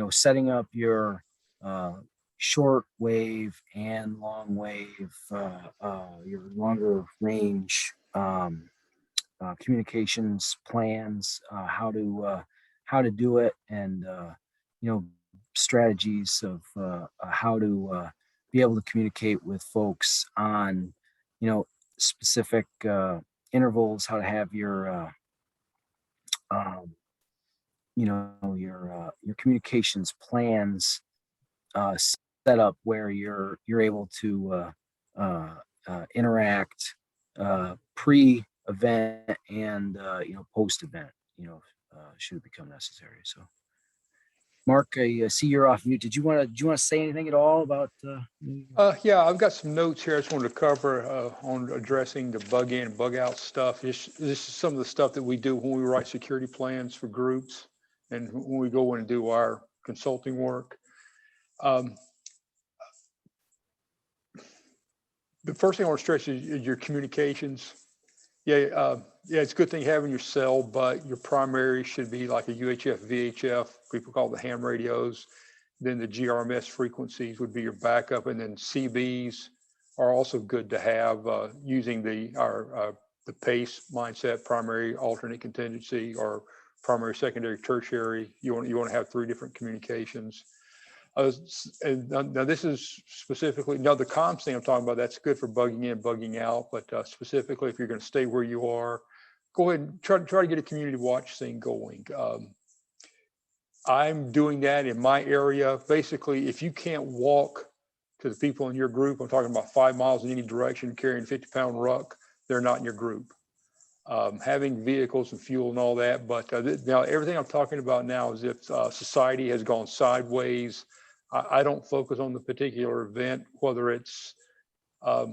setting up your short wave and long wave, your longer range communications plans, how to do it, and strategies of how to be able to communicate with folks on specific intervals, how to have your um, your communications plans set up where you're able to interact pre-event and post-event, should it become necessary. So Mark, I see you're off mute. Did you want to say anything at all about? Yeah, I've got some notes here I just wanted to cover on addressing the bug in and bug out stuff. This is some of the stuff that we do when we write security plans for groups and when we go in and do our consulting work. The first thing I want to stress is your communications. Yeah, it's a good thing having your cell, but your primary should be like a UHF, VHF, people call it the ham radios. Then the GRMS frequencies would be your backup, and then CBs are also good to have using the PACE mindset, primary, alternate contingency, or primary, secondary, tertiary. You want to have 3 different communications. And now this is specifically, now the comms thing I'm talking about, that's good for bugging in, bugging out, but specifically if you're going to stay where you are, go ahead and try to get a community watch thing going. I'm doing that in my area. Basically, if you can't walk to the people in your group, I'm talking about 5 miles in any direction, carrying a 50-pound ruck, they're not in your group. Having vehicles and fuel and all that, but now everything I'm talking about now is if society has gone sideways. I don't focus on the particular event, whether it's a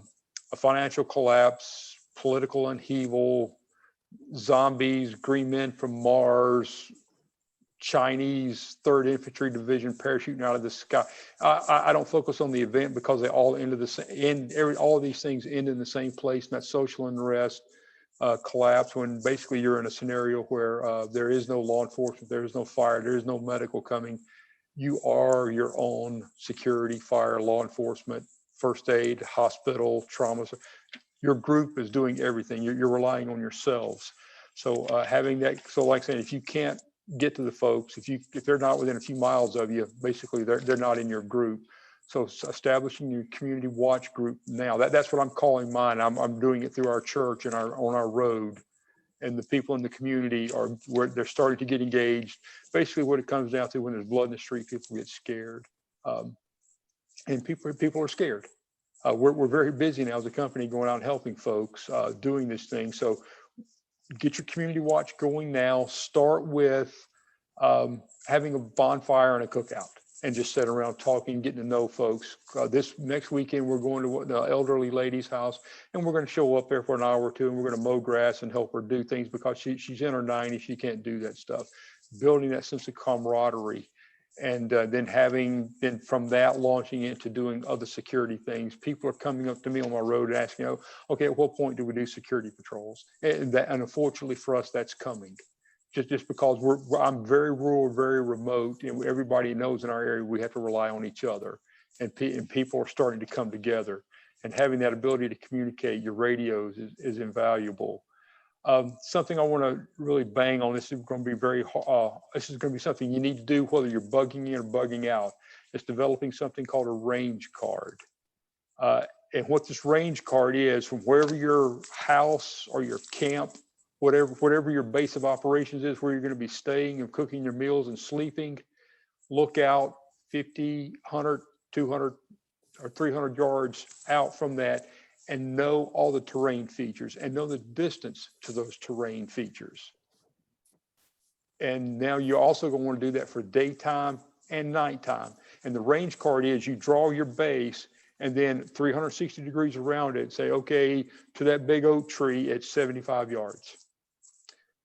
financial collapse, political upheaval, zombies, green men from Mars, Chinese 3rd Infantry Division parachuting out of the sky. I don't focus on the event because they all end all of these things end in the same place, and that's social unrest, collapse, when basically you're in a scenario where there is no law enforcement, there is no fire, there is no medical coming. You are your own security, fire, law enforcement, first aid, hospital, trauma. Your group is doing everything. You're relying on yourselves. So having that, so like saying, if you can't get to the folks, if they're not within a few miles of you, basically they're not in your group. So establishing your community watch group now, that's what I'm calling mine. I'm doing it through our church and on our road. And the people in the community are where they're starting to get engaged. Basically what it comes down to, when there's blood in the street, people get scared. And people are scared. We're very busy now as a company going out and helping folks doing this thing. So get your community watch going now. Start with having a bonfire and a cookout, and just sit around talking, getting to know folks. This next weekend, we're going to the elderly lady's house, and we're going to show up there for an hour or two, and we're going to mow grass and help her do things because she's in her 90s. She can't do that stuff. Building that sense of camaraderie. And then from that, launching into doing other security things. People are coming up to me on my road and asking, okay, at what point do we do security patrols? And unfortunately for us, that's coming. Just because I'm very rural, very remote, and everybody knows in our area we have to rely on each other, and people are starting to come together, and having that ability to communicate your radios is invaluable. Something I want to really bang on, this is going to be this is going to be something you need to do whether you're bugging in or bugging out. It's developing something called a range card. And what this range card is, from wherever your house or your camp, whatever your base of operations is, where you're going to be staying and cooking your meals and sleeping, look out 50, 100, 200, or 300 yards out from that, and know all the terrain features and know the distance to those terrain features. And now you're also going to want to do that for daytime and nighttime. And the range card is, you draw your base, and then 360 degrees around it, say, okay, to that big oak tree, it's 75 yards.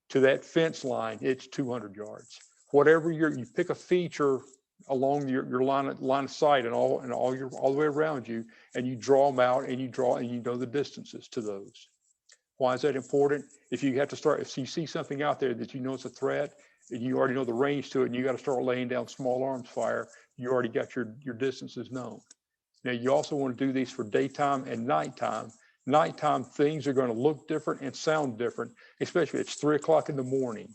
To that fence line, it's 200 yards. Whatever you pick a feature along your line of sight and all the way around you, and you draw them out, and you know the distances to those. Why is that important? If you see something out there that you know it's a threat, and you already know the range to it, and you got to start laying down small arms fire, you already got your distances known. Now you also want to do these for daytime and nighttime. Nighttime things are going to look different and sound different, especially if it's 3 o'clock in the morning.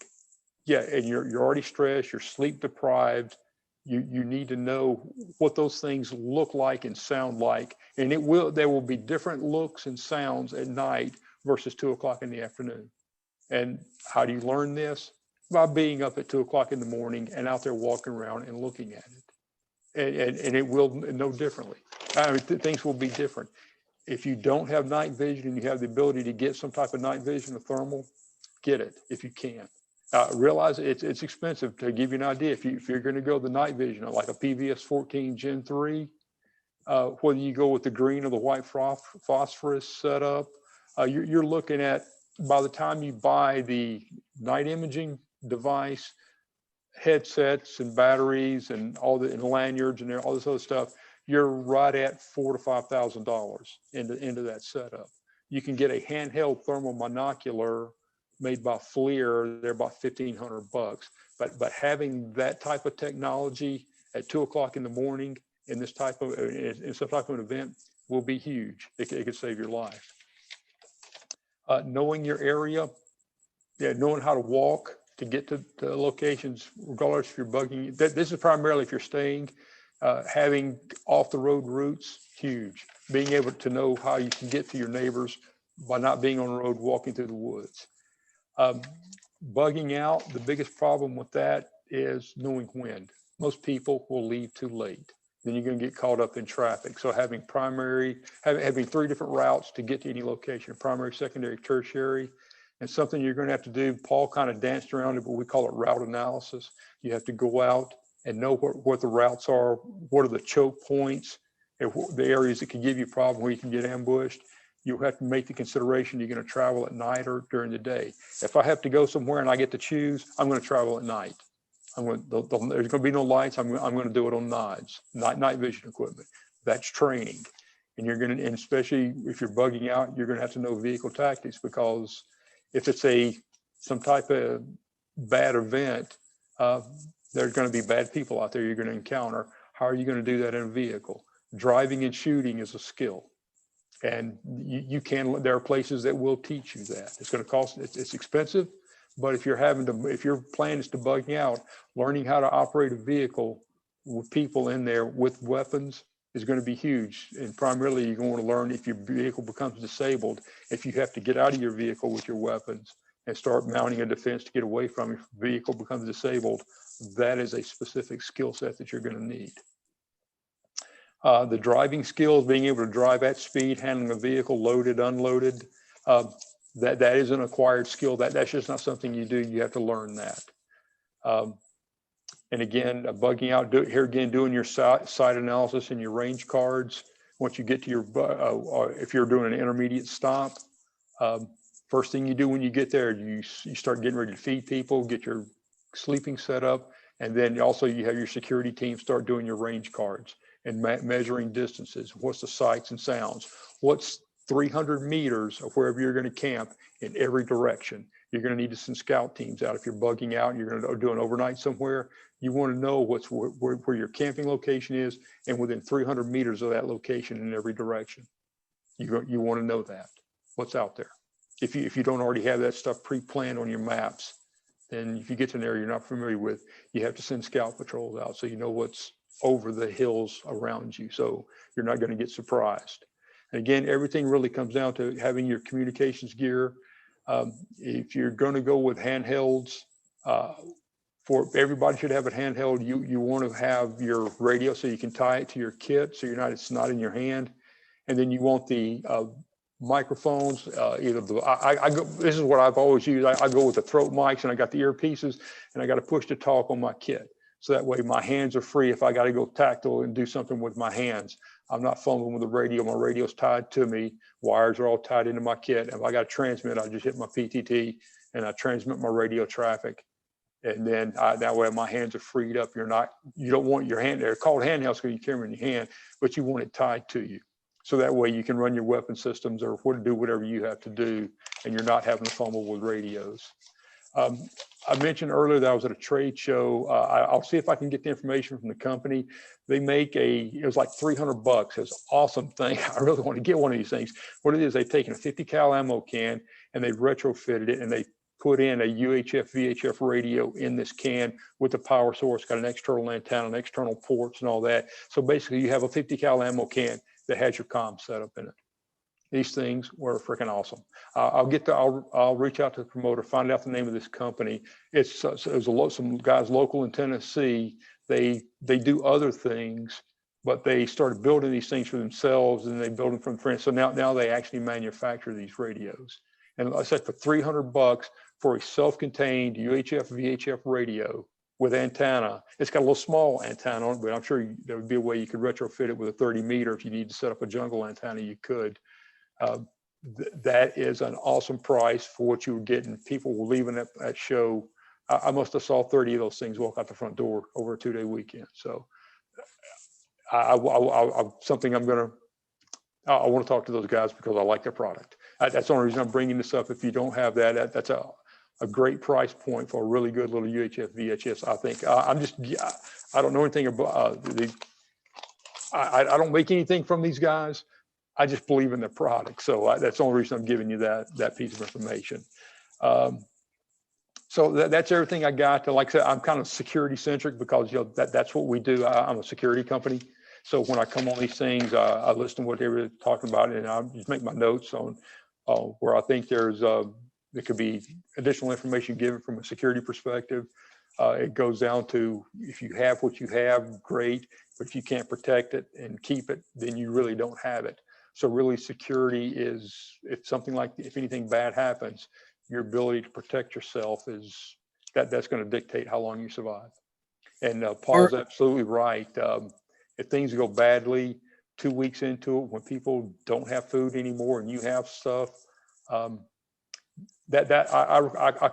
Yeah, and you're already stressed, you're sleep deprived. You need to know what those things look like and sound like. And there will be different looks and sounds at night versus 2 o'clock in the afternoon. And how do you learn this? By being up at 2 o'clock in the morning and out there walking around and looking at it. And it will know differently. I mean, things will be different. If you don't have night vision and you have the ability to get some type of night vision or thermal, get it if you can. Realize it's expensive. To give you an idea, if you're going to go the night vision, like a PVS 14 Gen 3, whether you go with the green or the white phosphorus setup, you're looking at, by the time you buy the night imaging device, headsets and batteries and and lanyards and all this other stuff, you're right at $4,000 to $5,000 into that setup. You can get a handheld thermal monocular made by FLIR. They're about $1,500. But having that type of technology at 2 o'clock in the morning in this type of in some type of an event will be huge. It could save your life. Knowing your area, knowing how to walk to get to locations, regardless if you're bugging. This is primarily if you're staying. Having off the road routes, huge. Being able to know how you can get to your neighbors by not being on the road, walking through the woods. Bugging out, the biggest problem with that is knowing when. Most people will leave too late. Then you're going to get caught up in traffic. So having having 3 different routes to get to any location, primary, secondary, tertiary, and something you're going to have to do. Paul kind of danced around it, but we call it route analysis. You have to go out and know what the routes are, what are the choke points, and the areas that can give you a problem where you can get ambushed. You'll have to make the consideration you're going to travel at night or during the day. If I have to go somewhere and I get to choose, I'm going to travel at night. There's going to be no lights. I'm going to do it on NODs, night vision equipment. That's training. And you're going to, and especially if you're bugging out, you're going to have to know vehicle tactics, because if it's some type of bad event, there's going to be bad people out there you're going to encounter. How are you going to do that in a vehicle? Driving and shooting is a skill. And there are places that will teach you that. It's going to cost, it's expensive, but if your plan is to bug out, learning how to operate a vehicle with people in there with weapons is going to be huge. And primarily you're going to learn, if your vehicle becomes disabled, if you have to get out of your vehicle with your weapons and start mounting a defense to get away from it. If the vehicle becomes disabled, that is a specific skill set that you're going to need. The driving skills, being able to drive at speed, handling a vehicle, loaded, unloaded, that is an acquired skill. That's just not something you do. You have to learn that. And again, bugging out, doing your site analysis and your range cards. Once you get to if you're doing an intermediate stop, first thing you do when you get there, you start getting ready to feed people, get your sleeping set up, and then also you have your security team start doing your range cards and measuring distances. What's the sights and sounds? What's 300 meters of wherever you're going to camp in every direction? You're going to need to send scout teams out. If you're bugging out and you're going to do an overnight somewhere, you want to know where your camping location is and within 300 meters of that location in every direction. You want to know that, what's out there. If you don't already have that stuff pre-planned on your maps, then if you get to an area you're not familiar with, you have to send scout patrols out so you know what's over the hills around you, so you're not going to get surprised. And again, everything really comes down to having your communications gear. If you're going to go with handhelds, everybody should have a handheld. You want to have your radio so you can tie it to your kit, so it's not in your hand. And then you want the microphones. This is what I've always used. I go with the throat mics, and I got the earpieces, and I got a push to talk on my kit. So that way my hands are free. If I got to go tactile and do something with my hands, I'm not fumbling with the radio. My radio's tied to me. Wires are all tied into my kit. If I got to transmit, I just hit my PTT and I transmit my radio traffic. And then that way my hands are freed up. You don't want your hand, they're called handhelds because you carry them in your hand, but you want it tied to you. So that way you can run your weapon systems or do whatever you have to do, and you're not having to fumble with radios. I mentioned earlier that I was at a trade show. I'll see if I can get the information from the company. They make it was like $300. It's an awesome thing. I really want to get one of these things. What it is, they've taken a 50 cal ammo can and they've retrofitted it, and they put in a UHF, VHF radio in this can with the power source, got an external antenna, and external ports and all that. So basically you have a 50 cal ammo can that has your comm set up in it. These things were freaking awesome. I'll reach out to the promoter, find out the name of this company. It was some guys local in Tennessee. They do other things, but they started building these things for themselves, and they build them from friends. So now they actually manufacture these radios. And like I said, for $300, for a self-contained UHF VHF radio with antenna. It's got a little small antenna on it, but I'm sure there would be a way you could retrofit it with a 30 meter. If you need to set up a jungle antenna, you could. That is an awesome price for what you were getting. People were leaving that show. I must have saw 30 of those things walk out the front door over a 2-day weekend. So something I want to talk to those guys because I like their product. That's the only reason I'm bringing this up. If you don't have that, that's a great price point for a really good little UHF VHS. I think I don't know anything about I don't make anything from these guys. I just believe in their product. So that's the only reason I'm giving you that piece of information. So that's everything I got. Like I said, I'm kind of security centric because that's what we do. I'm a security company. So when I come on these things, I listen to what they're talking about, and I just make my notes on where I think there could be additional information given from a security perspective. It goes down to if you have what you have, great. But if you can't protect it and keep it, then you really don't have it. So really security is, if something like, if anything bad happens, your ability to protect yourself that's going to dictate how long you survive. And Paul's absolutely right. If things go badly 2 weeks into it, when people don't have food anymore and you have stuff, I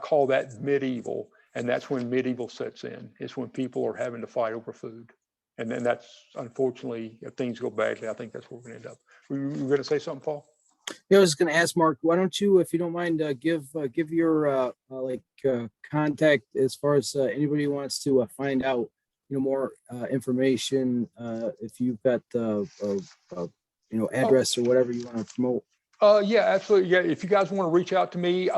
call that medieval. And that's when medieval sets in. It's when people are having to fight over food. And then that's, unfortunately, if things go badly, I think that's where we're going to end up. Were you going to say something, Paul? Yeah, I was going to ask Mark, why don't you, if you don't mind, give your contact as far as anybody who wants to find out, more information, if you've got address or whatever you want to promote. Yeah, absolutely. Yeah, if you guys want to reach out to me,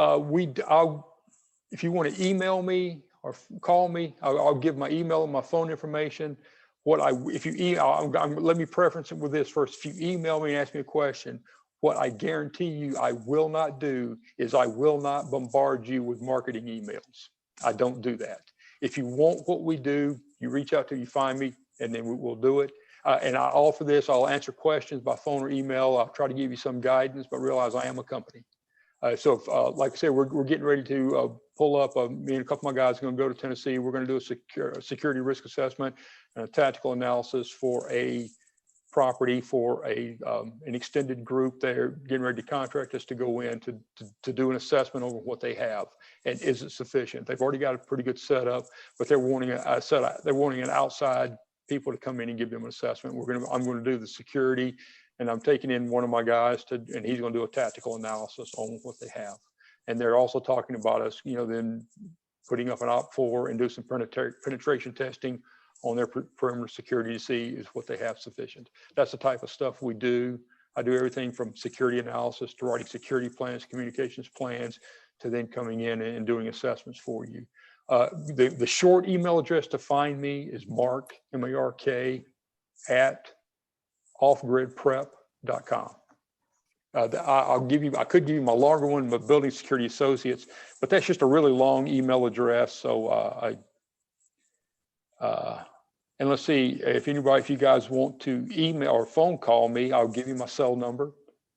if you want to email me or call me, I'll give my email and my phone information. Let me preference it with this first. If you email me and ask me a question, what I guarantee you I will not do is I will not bombard you with marketing emails. I don't do that. If you want what we do, you reach out to, you find me, and then we'll do it. And I offer this, I'll answer questions by phone or email. I'll try to give you some guidance, but realize I am a company. So if, like I said, we're getting ready to pull up, me and a couple of my guys are going to go to Tennessee. We're going to do a security risk assessment and a tactical analysis for a property for an extended group. They're getting ready to contract us to go in to do an assessment over what they have and is it sufficient. They've already got a pretty good setup, but they're wanting an outside people to come in and give them an assessment. I'm going to do the security, and I'm taking in one of my guys and he's going to do a tactical analysis on what they have. And they're also talking about us, then putting up an OPT4 and do some penetration testing on their perimeter security to see is what they have sufficient. That's the type of stuff we do. I do everything from security analysis to writing security plans, communications plans, to then coming in and doing assessments for you. The short email address to find me is Mark, M-A-R-K, at offgridprep.com. I could give you my longer one, my Building Security Associates, but that's just a really long email address. So and let's see, if you guys want to email or phone call me, I'll give you my cell number,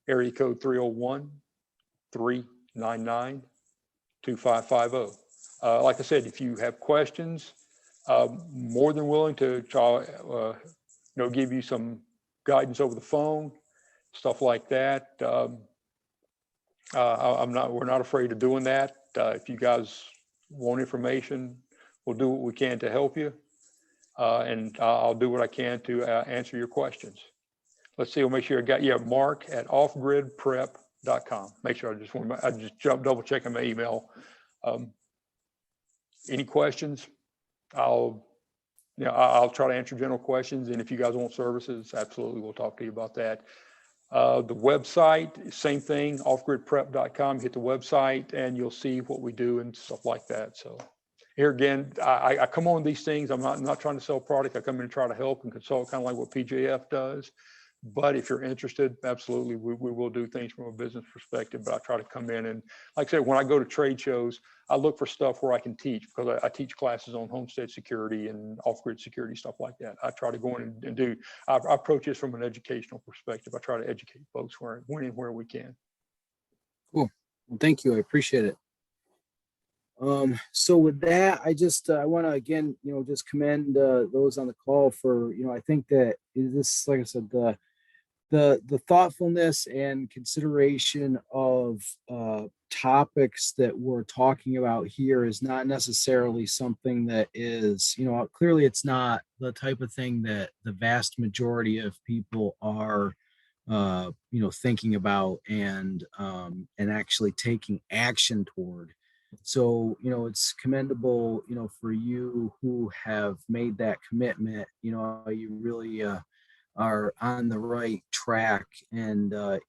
area code 301-399-2550. Like I said, if you have questions, more than willing to try, give you some guidance over the phone, stuff like that. We're not afraid of doing that. If you guys want information, we'll do what we can to help you. And I'll do what I can to answer your questions. Let's see, we'll make sure I got, Mark at offgridprep.com. Make sure I just double checking my email. Any questions? I'll try to answer general questions. And if you guys want services, absolutely, we'll talk to you about that. The website, same thing, offgridprep.com. Hit the website and you'll see what we do and stuff like that. So here again, I come on these things. I'm not trying to sell product. I come in and try to help and consult, kind of like what PJF does. But if you're interested, absolutely, we will do things from a business perspective. But I try to come in and, like I said, when I go to trade shows, I look for stuff where I can teach, because I teach classes on homestead security and off-grid security, stuff like that. I try to go in and do, I approach this from an educational perspective. I try to educate folks when and where we can. Cool. Well, thank you. I appreciate it. So with that, I want to again, just commend those on the call for, I think that this, like I said, the thoughtfulness and consideration of topics that we're talking about here is not necessarily something that is, clearly it's not the type of thing that the vast majority of people are thinking about and actually taking action toward. So, it's commendable, for you who have made that commitment. You really are on the right track. And, I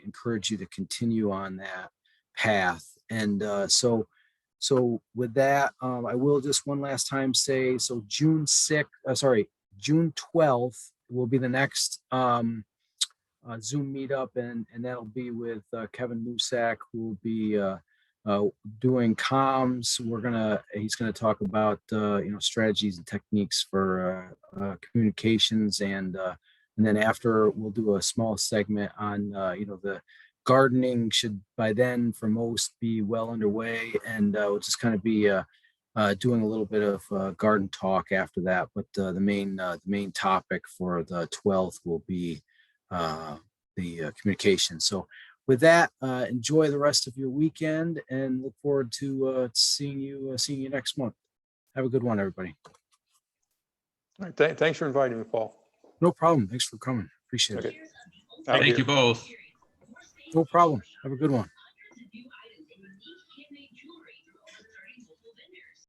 encourage you to continue on that path. And so with that, I will just one last time say, so June 12th will be the next Zoom meetup, and that'll be with Kevin Lusak, who will be doing comms. He's gonna talk about strategies and techniques for communications, and then after we'll do a small segment on the gardening should by then for most be well underway, and we'll just kind of be doing a little bit of garden talk after that. But the main topic for the 12th will be the communication. So with that, enjoy the rest of your weekend and look forward to seeing you next month. Have a good one, everybody. All right, thanks for inviting me, Paul. No problem. Thanks for coming. Appreciate it. Okay. Out Thank here. you both. No problem. Have a good one.